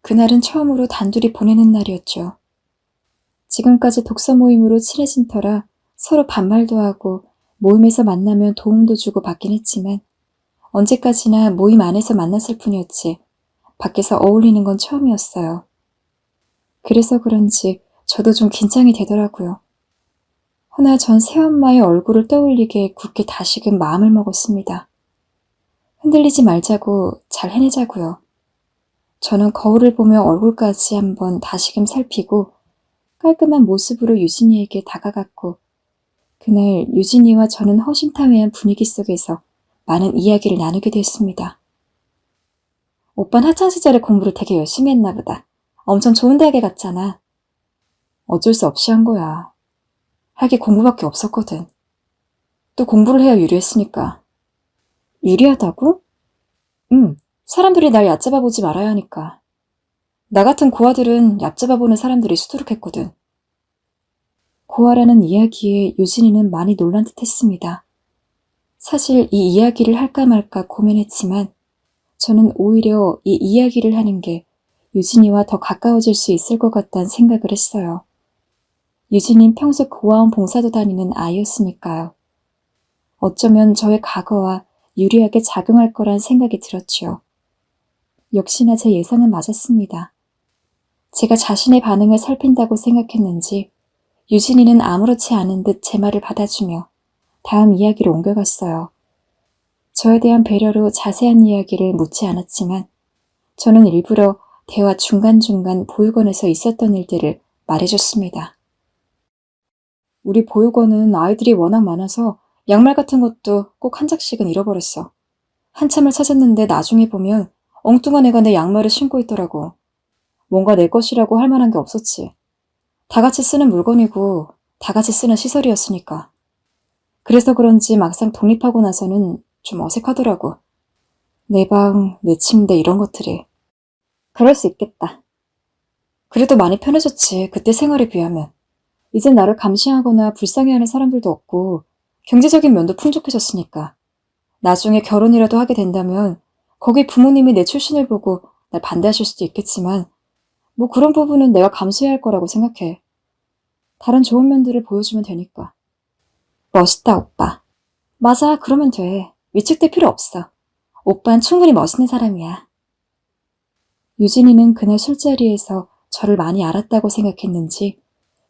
그날은 처음으로 단둘이 보내는 날이었죠. 지금까지 독서 모임으로 친해진 터라 서로 반말도 하고 모임에서 만나면 도움도 주고 받긴 했지만 언제까지나 모임 안에서 만났을 뿐이었지 밖에서 어울리는 건 처음이었어요. 그래서 그런지 저도 좀 긴장이 되더라고요. 허나 전 새엄마의 얼굴을 떠올리게 굳게 다시금 마음을 먹었습니다. 흔들리지 말자고 잘 해내자고요. 저는 거울을 보며 얼굴까지 한번 다시금 살피고 깔끔한 모습으로 유진이에게 다가갔고 그날 유진이와 저는 허심탄회한 분위기 속에서 많은 이야기를 나누게 됐습니다. 오빠는 학창시절에 공부를 되게 열심히 했나 보다. 엄청 좋은 대학에 갔잖아. 어쩔 수 없이 한 거야. 할 게 공부밖에 없었거든. 또 공부를 해야 유리했으니까. 유리하다고? 응, 사람들이 날 얕잡아 보지 말아야 하니까. 나 같은 고아들은 얕잡아 보는 사람들이 수두룩했거든. 고아라는 이야기에 유진이는 많이 놀란 듯 했습니다. 사실 이 이야기를 할까 말까 고민했지만 저는 오히려 이 이야기를 하는 게 유진이와 더 가까워질 수 있을 것 같다는 생각을 했어요. 유진이는 평소 고아원 봉사도 다니는 아이였으니까요. 어쩌면 저의 과거와 유리하게 작용할 거란 생각이 들었죠. 역시나 제 예상은 맞았습니다. 제가 자신의 반응을 살핀다고 생각했는지 유진이는 아무렇지 않은 듯 제 말을 받아주며 다음 이야기로 옮겨갔어요. 저에 대한 배려로 자세한 이야기를 묻지 않았지만 저는 일부러 대화 중간중간 보육원에서 있었던 일들을 말해줬습니다. 우리 보육원은 아이들이 워낙 많아서 양말 같은 것도 꼭 한 짝씩은 잃어버렸어. 한참을 찾았는데 나중에 보면 엉뚱한 애가 내 양말을 신고 있더라고. 뭔가 내 것이라고 할 만한 게 없었지. 다 같이 쓰는 물건이고 다 같이 쓰는 시설이었으니까. 그래서 그런지 막상 독립하고 나서는 좀 어색하더라고. 내 방, 내 침대 이런 것들이. 그럴 수 있겠다. 그래도 많이 편해졌지, 그때 생활에 비하면. 이젠 나를 감시하거나 불쌍해하는 사람들도 없고 경제적인 면도 풍족해졌으니까. 나중에 결혼이라도 하게 된다면 거기 부모님이 내 출신을 보고 날 반대하실 수도 있겠지만 뭐 그런 부분은 내가 감수해야 할 거라고 생각해. 다른 좋은 면들을 보여주면 되니까. 멋있다, 오빠. 맞아, 그러면 돼. 위축될 필요 없어. 오빠는 충분히 멋있는 사람이야. 유진이는 그날 술자리에서 저를 많이 알았다고 생각했는지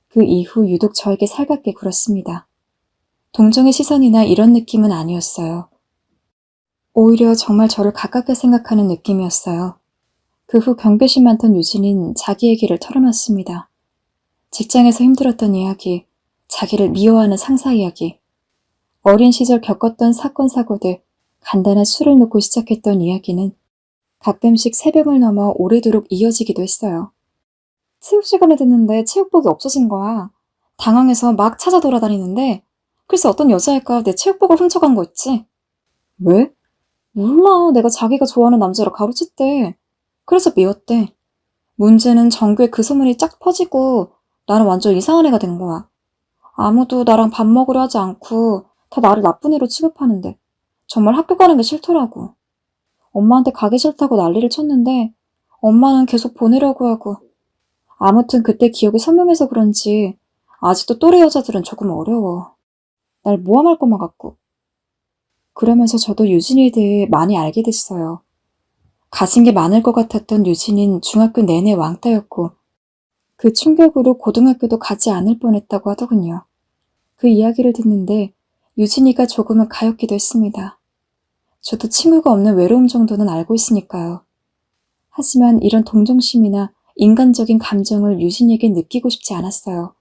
그 이후 유독 저에게 살갑게 굴었습니다. 동정의 시선이나 이런 느낌은 아니었어요. 오히려 정말 저를 가깝게 생각하는 느낌이었어요. 그 후 경계심 많던 유진인 자기 얘기를 털어놨습니다. 직장에서 힘들었던 이야기, 자기를 미워하는 상사 이야기, 어린 시절 겪었던 사건 사고들, 간단한 술을 놓고 시작했던 이야기는 가끔씩 새벽을 넘어 오래도록 이어지기도 했어요. 체육 시간에 듣는데 체육복이 없어진 거야. 당황해서 막 찾아 돌아다니는데 글쎄 어떤 여자애가 내 체육복을 훔쳐간 거 있지. 왜? 몰라. 내가 자기가 좋아하는 남자를 가로챘대. 그래서 미웠대. 문제는 전교에 그 소문이 쫙 퍼지고 나는 완전 이상한 애가 된 거야. 아무도 나랑 밥 먹으려 하지 않고 다 나를 나쁜 애로 취급하는데 정말 학교 가는 게 싫더라고. 엄마한테 가기 싫다고 난리를 쳤는데 엄마는 계속 보내려고 하고. 아무튼 그때 기억이 선명해서 그런지 아직도 또래 여자들은 조금 어려워. 날 모함할 것만 같고. 그러면서 저도 유진이에 대해 많이 알게 됐어요. 가진 게 많을 것 같았던 유진인 중학교 내내 왕따였고 그 충격으로 고등학교도 가지 않을 뻔했다고 하더군요. 그 이야기를 듣는데 유진이가 조금은 가엾기도 했습니다. 저도 친구가 없는 외로움 정도는 알고 있으니까요. 하지만 이런 동정심이나 인간적인 감정을 유진이에게 느끼고 싶지 않았어요.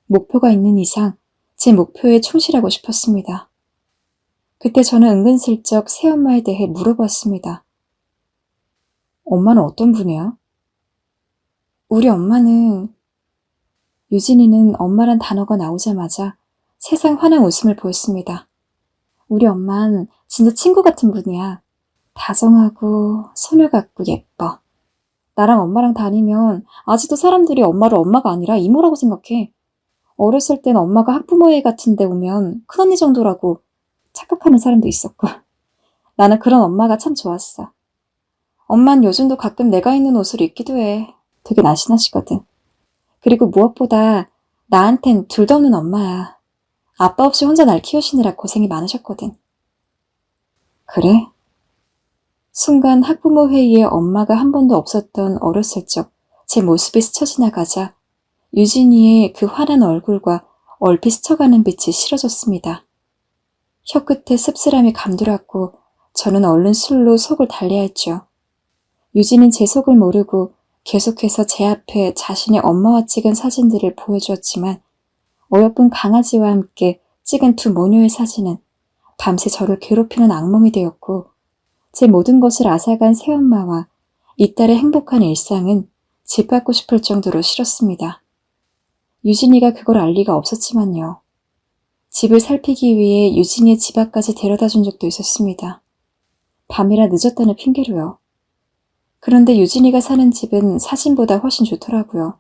목표가 있는 이상 제 목표에 충실하고 싶었습니다. 그때 저는 은근슬쩍 새엄마에 대해 물어봤습니다. 엄마는 어떤 분이야? 우리 엄마는... 유진이는 엄마란 단어가 나오자마자 세상 환한 웃음을 보였습니다. 우리 엄만 진짜 친구 같은 분이야. 다정하고 소녀 같고 예뻐. 나랑 엄마랑 다니면 아직도 사람들이 엄마를 엄마가 아니라 이모라고 생각해. 어렸을 땐 엄마가 학부모회 같은 데 오면 큰언니 정도라고 착각하는 사람도 있었고. 나는 그런 엄마가 참 좋았어. 엄만 요즘도 가끔 내가 입는 옷을 입기도 해. 되게 날씬하시거든. 그리고 무엇보다 나한텐 둘도 없는 엄마야. 아빠 없이 혼자 날 키우시느라 고생이 많으셨거든. 그래? 순간 학부모 회의에 엄마가 한 번도 없었던 어렸을 적 제 모습이 스쳐 지나가자 유진이의 그 환한 얼굴과 얼핏 스쳐가는 빛이 싫어졌습니다. 혀끝에 씁쓸함이 감돌았고 저는 얼른 술로 속을 달래야 했죠. 유진은 제 속을 모르고 계속해서 제 앞에 자신의 엄마와 찍은 사진들을 보여주었지만 어여쁜 강아지와 함께 찍은 두 모녀의 사진은 밤새 저를 괴롭히는 악몽이 되었고 제 모든 것을 앗아간 새엄마와 이 딸의 행복한 일상은 짓밟고 싶을 정도로 싫었습니다. 유진이가 그걸 알 리가 없었지만요. 집을 살피기 위해 유진이의 집 앞까지 데려다 준 적도 있었습니다. 밤이라 늦었다는 핑계로요. 그런데 유진이가 사는 집은 사진보다 훨씬 좋더라고요.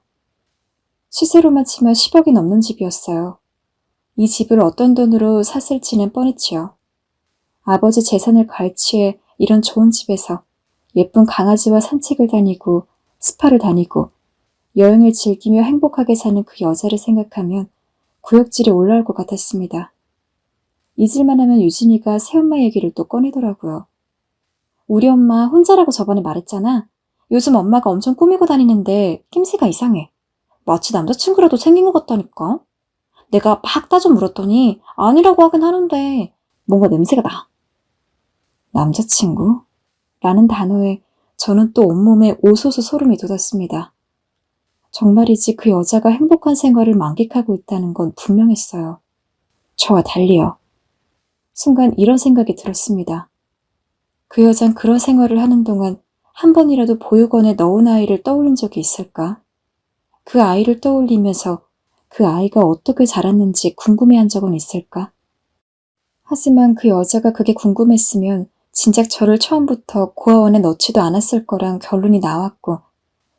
시세로만 치면 10억이 넘는 집이었어요. 이 집을 어떤 돈으로 샀을지는 뻔했지요. 아버지 재산을 갈취해 이런 좋은 집에서 예쁜 강아지와 산책을 다니고 스파를 다니고 여행을 즐기며 행복하게 사는 그 여자를 생각하면 구역질이 올라올 것 같았습니다. 잊을만 하면 유진이가 새엄마 얘기를 또 꺼내더라고요. 우리 엄마 혼자라고 저번에 말했잖아. 요즘 엄마가 엄청 꾸미고 다니는데 낌새가 이상해. 마치 남자친구라도 생긴 것 같다니까. 내가 막 따져 물었더니 아니라고 하긴 하는데 뭔가 냄새가 나. 남자친구? 라는 단어에 저는 또 온몸에 오소소 소름이 돋았습니다. 정말이지 그 여자가 행복한 생활을 만끽하고 있다는 건 분명했어요. 저와 달리요. 순간 이런 생각이 들었습니다. 그 여잔 그런 생활을 하는 동안 한 번이라도 보육원에 넣은 아이를 떠올린 적이 있을까? 그 아이를 떠올리면서 그 아이가 어떻게 자랐는지 궁금해한 적은 있을까? 하지만 그 여자가 그게 궁금했으면 진작 저를 처음부터 고아원에 넣지도 않았을 거란 결론이 나왔고,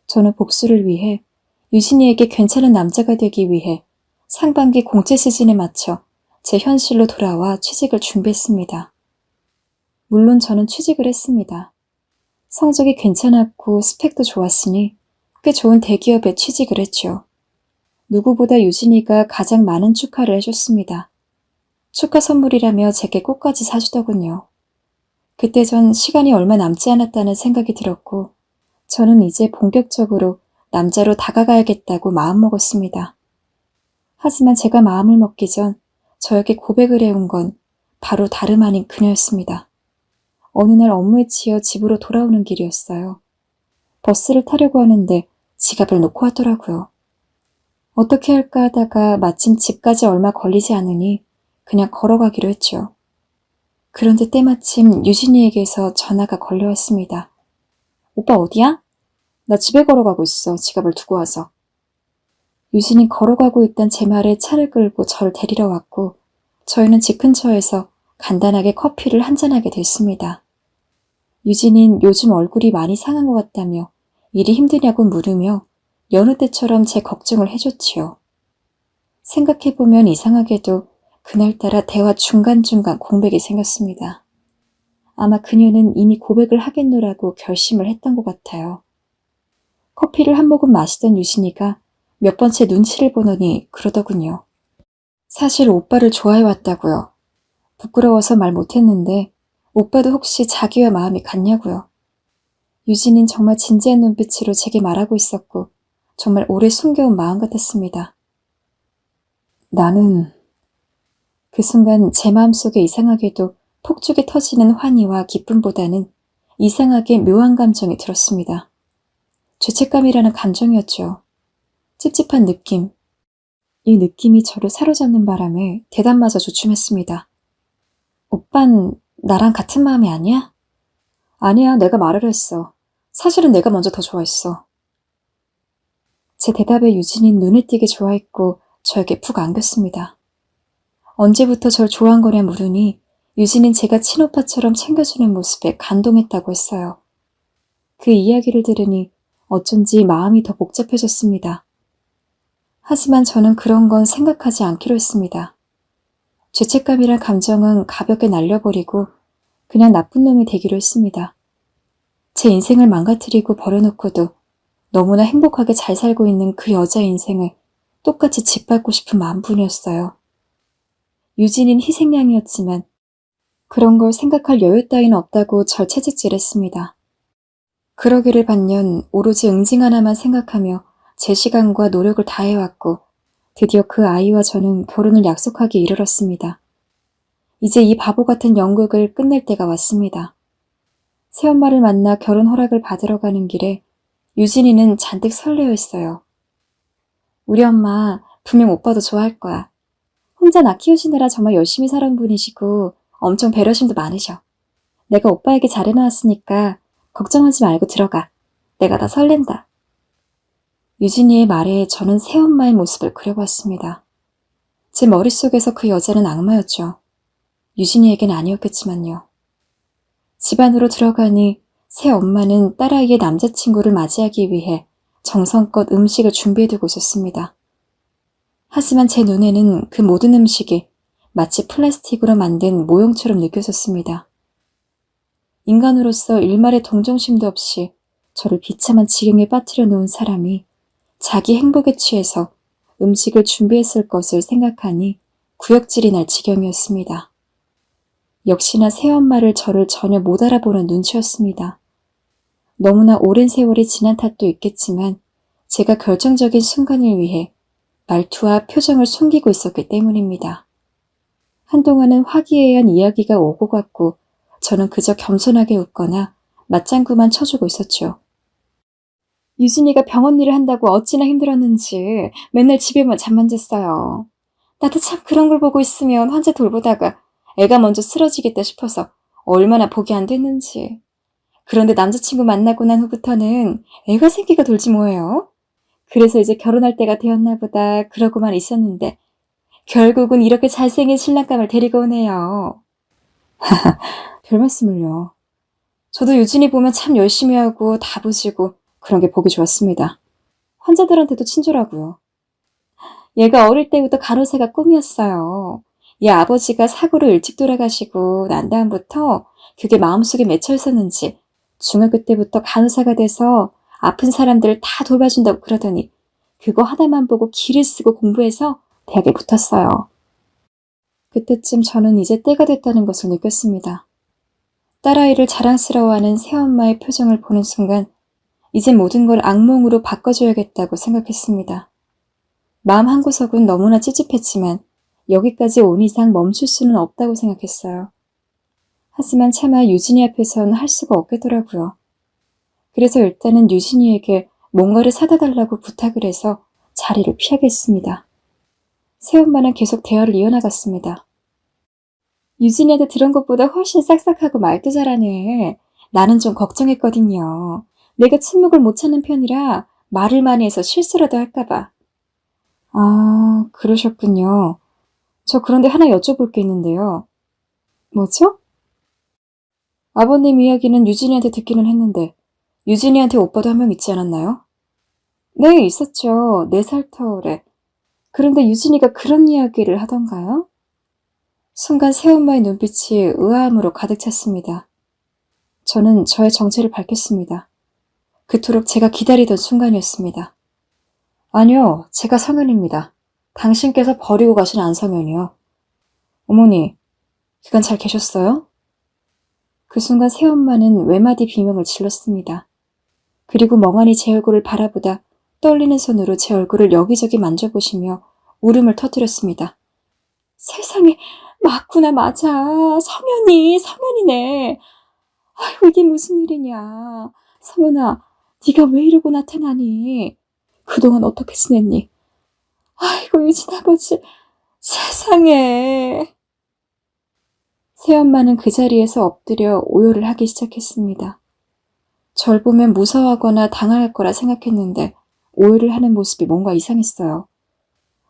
저는 복수를 위해 유진이에게 괜찮은 남자가 되기 위해 상반기 공채 시즌에 맞춰 제 현실로 돌아와 취직을 준비했습니다. 물론 저는 취직을 했습니다. 성적이 괜찮았고 스펙도 좋았으니 꽤 좋은 대기업에 취직을 했죠. 누구보다 유진이가 가장 많은 축하를 해줬습니다. 축하 선물이라며 제게 꽃까지 사주더군요. 그때 전 시간이 얼마 남지 않았다는 생각이 들었고, 저는 이제 본격적으로 남자로 다가가야겠다고 마음먹었습니다. 하지만 제가 마음을 먹기 전 저에게 고백을 해온 건 바로 다름 아닌 그녀였습니다. 어느 날 업무에 치여 집으로 돌아오는 길이었어요. 버스를 타려고 하는데 지갑을 놓고 왔더라고요. 어떻게 할까 하다가 마침 집까지 얼마 걸리지 않으니 그냥 걸어가기로 했죠. 그런데 때마침 유진이에게서 전화가 걸려왔습니다. 오빠 어디야? 나 집에 걸어가고 있어. 지갑을 두고 와서. 유진이 걸어가고 있던 제 말에 차를 끌고 저를 데리러 왔고, 저희는 집 근처에서 간단하게 커피를 한잔하게 됐습니다. 유진이는 요즘 얼굴이 많이 상한 것 같다며 일이 힘드냐고 물으며 여느 때처럼 제 걱정을 해줬지요. 생각해보면 이상하게도 그날따라 대화 중간중간 공백이 생겼습니다. 아마 그녀는 이미 고백을 하겠노라고 결심을 했던 것 같아요. 커피를 한 모금 마시던 유진이가 몇 번째 눈치를 보더니 그러더군요. 사실 오빠를 좋아해왔다고요. 부끄러워서 말 못했는데 오빠도 혹시 자기와 마음이 같냐고요. 유진이는 정말 진지한 눈빛으로 제게 말하고 있었고 정말 오래 숨겨온 마음 같았습니다. 나는... 그 순간 제 마음속에 이상하게도 폭죽이 터지는 환희와 기쁨보다는 이상하게 묘한 감정이 들었습니다. 죄책감이라는 감정이었죠. 찝찝한 느낌. 이 느낌이 저를 사로잡는 바람에 대답마저 주춤했습니다. 오빤 나랑 같은 마음이 아니야? 아니야, 내가 말을 했어. 사실은 내가 먼저 더 좋아했어. 제 대답에 유진이는 눈에 띄게 좋아했고 저에게 푹 안겼습니다. 언제부터 절 좋아한 거냐 물으니 유진이는 제가 친오빠처럼 챙겨주는 모습에 감동했다고 했어요. 그 이야기를 들으니 어쩐지 마음이 더 복잡해졌습니다. 하지만 저는 그런 건 생각하지 않기로 했습니다. 죄책감이란 감정은 가볍게 날려버리고 그냥 나쁜 놈이 되기로 했습니다. 제 인생을 망가뜨리고 버려놓고도 너무나 행복하게 잘 살고 있는 그 여자의 인생을 똑같이 짓밟고 싶은 마음뿐이었어요. 유진이는 희생양이었지만 그런 걸 생각할 여유 따위는 없다고 절 채찍질했습니다. 그러기를 반년 오로지 응징 하나만 생각하며 제 시간과 노력을 다해왔고 드디어 그 아이와 저는 결혼을 약속하기에 이르렀습니다. 이제 이 바보 같은 연극을 끝낼 때가 왔습니다. 새엄마를 만나 결혼 허락을 받으러 가는 길에 유진이는 잔뜩 설레어 있어요. 우리 엄마 분명 오빠도 좋아할 거야. 혼자 나 키우시느라 정말 열심히 살아온 분이시고 엄청 배려심도 많으셔. 내가 오빠에게 잘해놨으니까 걱정하지 말고 들어가. 내가 다 설렌다. 유진이의 말에 저는 새엄마의 모습을 그려봤습니다. 제 머릿속에서 그 여자는 악마였죠. 유진이에겐 아니었겠지만요. 집 안으로 들어가니 새엄마는 딸아이의 남자친구를 맞이하기 위해 정성껏 음식을 준비해두고 있었습니다. 하지만 제 눈에는 그 모든 음식이 마치 플라스틱으로 만든 모형처럼 느껴졌습니다. 인간으로서 일말의 동정심도 없이 저를 비참한 지경에 빠뜨려 놓은 사람이 자기 행복에 취해서 음식을 준비했을 것을 생각하니 구역질이 날 지경이었습니다. 역시나 새엄마를 저를 전혀 못 알아보는 눈치였습니다. 너무나 오랜 세월이 지난 탓도 있겠지만 제가 결정적인 순간을 위해 말투와 표정을 숨기고 있었기 때문입니다. 한동안은 화기애애한 이야기가 오고 갔고 저는 그저 겸손하게 웃거나 맞장구만 쳐주고 있었죠. 유진이가 병원 일을 한다고 어찌나 힘들었는지 맨날 집에만 잠만 잤어요. 나도 참 그런 걸 보고 있으면 환자 돌보다가 애가 먼저 쓰러지겠다 싶어서 얼마나 보기 안 됐는지. 그런데 남자친구 만나고 난 후부터는 애가 생기가 돌지 뭐예요. 그래서 이제 결혼할 때가 되었나 보다 그러고만 있었는데 결국은 이렇게 잘생긴 신랑감을 데리고 오네요. 별 말씀을요. 저도 유진이 보면 참 열심히 하고 다부지고 그런 게 보기 좋았습니다. 환자들한테도 친절하고요. 얘가 어릴 때부터 간호사가 꿈이었어요. 얘 아버지가 사고로 일찍 돌아가시고 난 다음부터 그게 마음속에 맺혀 있었는지 중학교 때부터 간호사가 돼서 아픈 사람들을 다 돌봐준다고 그러더니 그거 하나만 보고 기를 쓰고 공부해서 대학에 붙었어요. 그때쯤 저는 이제 때가 됐다는 것을 느꼈습니다. 딸아이를 자랑스러워하는 새엄마의 표정을 보는 순간 이제 모든 걸 악몽으로 바꿔줘야겠다고 생각했습니다. 마음 한구석은 너무나 찝찝했지만 여기까지 온 이상 멈출 수는 없다고 생각했어요. 하지만 차마 유진이 앞에선 할 수가 없겠더라고요. 그래서 일단은 유진이에게 뭔가를 사다 달라고 부탁을 해서 자리를 피하겠습니다. 새엄마는 계속 대화를 이어나갔습니다. 유진이한테 들은 것보다 훨씬 싹싹하고 말도 잘하네. 나는 좀 걱정했거든요. 내가 침묵을 못 찾는 편이라 말을 많이 해서 실수라도 할까봐. 아, 그러셨군요. 저 그런데 하나 여쭤볼 게 있는데요. 뭐죠? 아버님 이야기는 유진이한테 듣기는 했는데 유진이한테 오빠도 한 명 있지 않았나요? 네, 있었죠. 4살 터울에. 그런데 유진이가 그런 이야기를 하던가요? 순간 새엄마의 눈빛이 의아함으로 가득 찼습니다. 저는 저의 정체를 밝혔습니다. 그토록 제가 기다리던 순간이었습니다. 아니요, 제가 성현입니다. 당신께서 버리고 가신 안성현이요. 어머니, 그간 잘 계셨어요? 그 순간 새엄마는 외마디 비명을 질렀습니다. 그리고 멍하니 제 얼굴을 바라보다 떨리는 손으로 제 얼굴을 여기저기 만져보시며 울음을 터뜨렸습니다. 세상에, 맞구나, 맞아. 성현이네. 아이고, 이게 무슨 일이냐. 성현아, 네가 왜 이러고 나타나니? 그동안 어떻게 지냈니? 아이고, 유진 아버지, 세상에. 새엄마는 그 자리에서 엎드려 오열을 하기 시작했습니다. 절 보면 무서워하거나 당할 거라 생각했는데 오열을 하는 모습이 뭔가 이상했어요.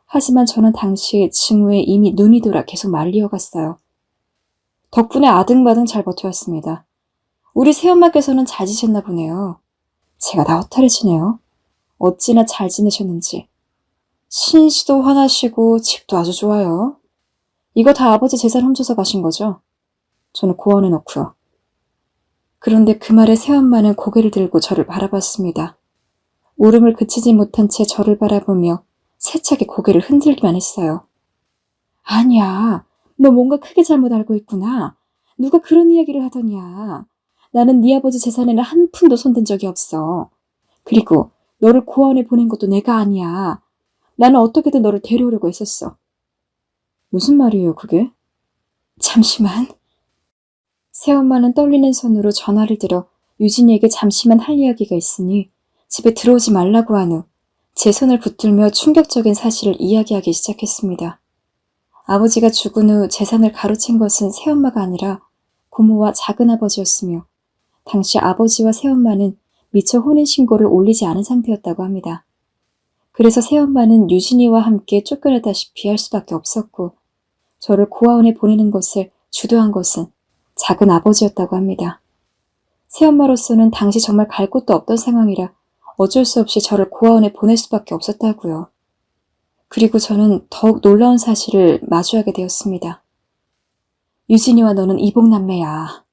하지만 저는 당시 증오에 이미 눈이 돌아 계속 말을 이어갔어요. 덕분에 아등바등 잘 버텨왔습니다. 우리 새엄마께서는 잘 지셨나 보네요. 제가 다 허탈해지네요. 어찌나 잘 지내셨는지. 신씨도 화나시고 집도 아주 좋아요. 이거 다 아버지 재산 훔쳐서 가신 거죠? 저는 고안해 놓고요. 그런데 그 말에 새엄마는 고개를 들고 저를 바라봤습니다. 울음을 그치지 못한 채 저를 바라보며 세차게 고개를 흔들기만 했어요. 아니야, 너 뭔가 크게 잘못 알고 있구나. 누가 그런 이야기를 하더냐. 나는 네 아버지 재산에는 한 푼도 손댄 적이 없어. 그리고 너를 고아원에 보낸 것도 내가 아니야. 나는 어떻게든 너를 데려오려고 했었어. 무슨 말이에요, 그게? 잠시만. 새엄마는 떨리는 손으로 전화를 들어 유진이에게 잠시만 할 이야기가 있으니 집에 들어오지 말라고 한 후 제 손을 붙들며 충격적인 사실을 이야기하기 시작했습니다. 아버지가 죽은 후 재산을 가로챈 것은 새엄마가 아니라 고모와 작은아버지였으며 당시 아버지와 새엄마는 미처 혼인신고를 올리지 않은 상태였다고 합니다. 그래서 새엄마는 유진이와 함께 쫓겨나다시피 할 수밖에 없었고 저를 고아원에 보내는 것을 주도한 것은 작은 아버지였다고 합니다. 새엄마로서는 당시 정말 갈 곳도 없던 상황이라 어쩔 수 없이 저를 고아원에 보낼 수밖에 없었다고요. 그리고 저는 더욱 놀라운 사실을 마주하게 되었습니다. 유진이와 너는 이복남매야.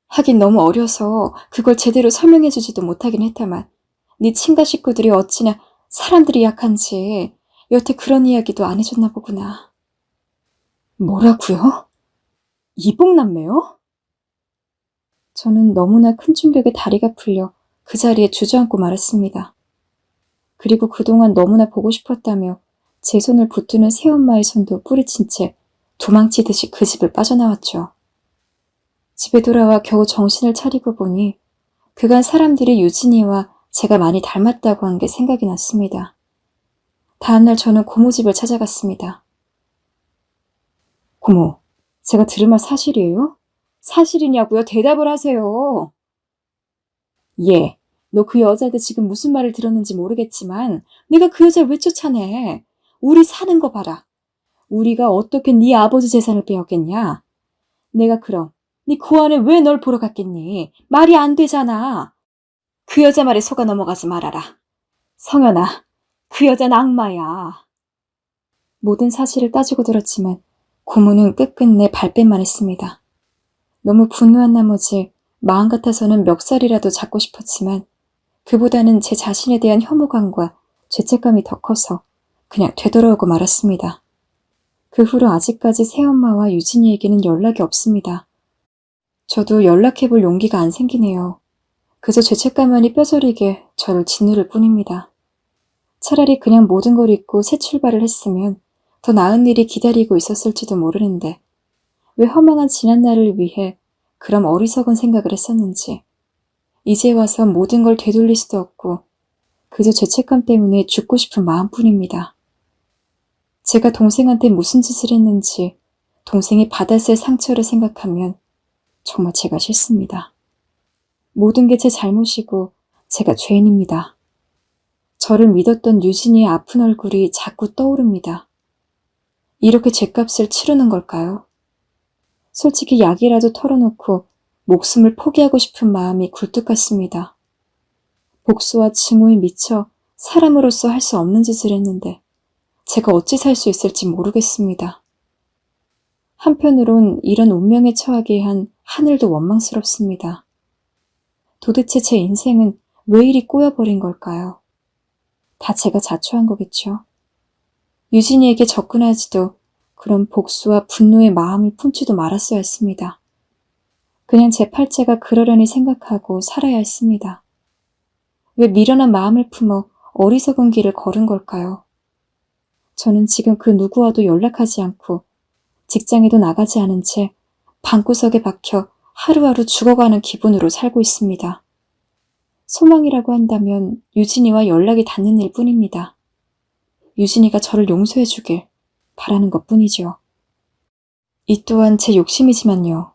하긴 너무 어려서 그걸 제대로 설명해주지도 못하긴 했다만 네 친가 식구들이 어찌나 사람들이 약한지 여태 그런 이야기도 안 해줬나 보구나. 뭐라고요? 이복남매요? 저는 너무나 큰 충격에 다리가 풀려 그 자리에 주저앉고 말았습니다. 그리고 그동안 너무나 보고 싶었다며 제 손을 붙드는 새엄마의 손도 뿌리친 채 도망치듯이 그 집을 빠져나왔죠. 집에 돌아와 겨우 정신을 차리고 보니 그간 사람들이 유진이와 제가 많이 닮았다고 한 게 생각이 났습니다. 다음날 저는 고모 집을 찾아갔습니다. 고모, 제가 들은 말 사실이에요? 사실이냐고요? 대답을 하세요. 예, 너 그 여자한테 지금 무슨 말을 들었는지 모르겠지만 내가 그 여자를 왜 쫓아내? 우리 사는 거 봐라. 우리가 어떻게 네 아버지 재산을 빼앗겠냐? 내가 그럼 네 고아원에 왜 널 보러 갔겠니? 말이 안 되잖아. 그 여자 말에 속아 넘어가지 말아라. 성현아, 그 여자는 악마야. 모든 사실을 따지고 들었지만 고모는 끝끝내 발뺌만 했습니다. 너무 분노한 나머지 마음 같아서는 멱살이라도 잡고 싶었지만 그보다는 제 자신에 대한 혐오감과 죄책감이 더 커서 그냥 되돌아오고 말았습니다. 그 후로 아직까지 새엄마와 유진이에게는 연락이 없습니다. 저도 연락해볼 용기가 안 생기네요. 그저 죄책감만이 뼈저리게 저를 짓누를 뿐입니다. 차라리 그냥 모든 걸 잊고 새 출발을 했으면 더 나은 일이 기다리고 있었을지도 모르는데 왜 허망한 지난날을 위해 그럼 어리석은 생각을 했었는지 이제 와서 모든 걸 되돌릴 수도 없고 그저 죄책감 때문에 죽고 싶은 마음뿐입니다. 제가 동생한테 무슨 짓을 했는지 동생이 받았을 상처를 생각하면 정말 제가 싫습니다. 모든 게 제 잘못이고 제가 죄인입니다. 저를 믿었던 유진이의 아픈 얼굴이 자꾸 떠오릅니다. 이렇게 죗값을 치르는 걸까요? 솔직히 약이라도 털어놓고 목숨을 포기하고 싶은 마음이 굴뚝 같습니다. 복수와 증오에 미쳐 사람으로서 할 수 없는 짓을 했는데 제가 어찌 살 수 있을지 모르겠습니다. 한편으론 이런 운명에 처하게 한 하늘도 원망스럽습니다. 도대체 제 인생은 왜 이리 꼬여버린 걸까요? 다 제가 자초한 거겠죠. 유진이에게 접근하지도 그런 복수와 분노의 마음을 품지도 말았어야 했습니다. 그냥 제 팔자가 그러려니 생각하고 살아야 했습니다. 왜 미련한 마음을 품어 어리석은 길을 걸은 걸까요? 저는 지금 그 누구와도 연락하지 않고 직장에도 나가지 않은 채 방구석에 박혀 하루하루 죽어가는 기분으로 살고 있습니다. 소망이라고 한다면 유진이와 연락이 닿는 일 뿐입니다. 유진이가 저를 용서해주길 바라는 것뿐이죠. 이 또한 제 욕심이지만요.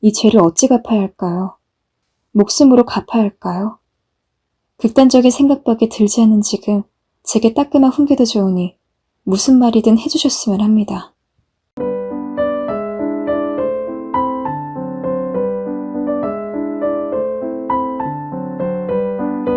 이 죄를 어찌 갚아야 할까요? 목숨으로 갚아야 할까요? 극단적인 생각밖에 들지 않는 지금 제게 따끔한 훈계도 좋으니 무슨 말이든 해주셨으면 합니다.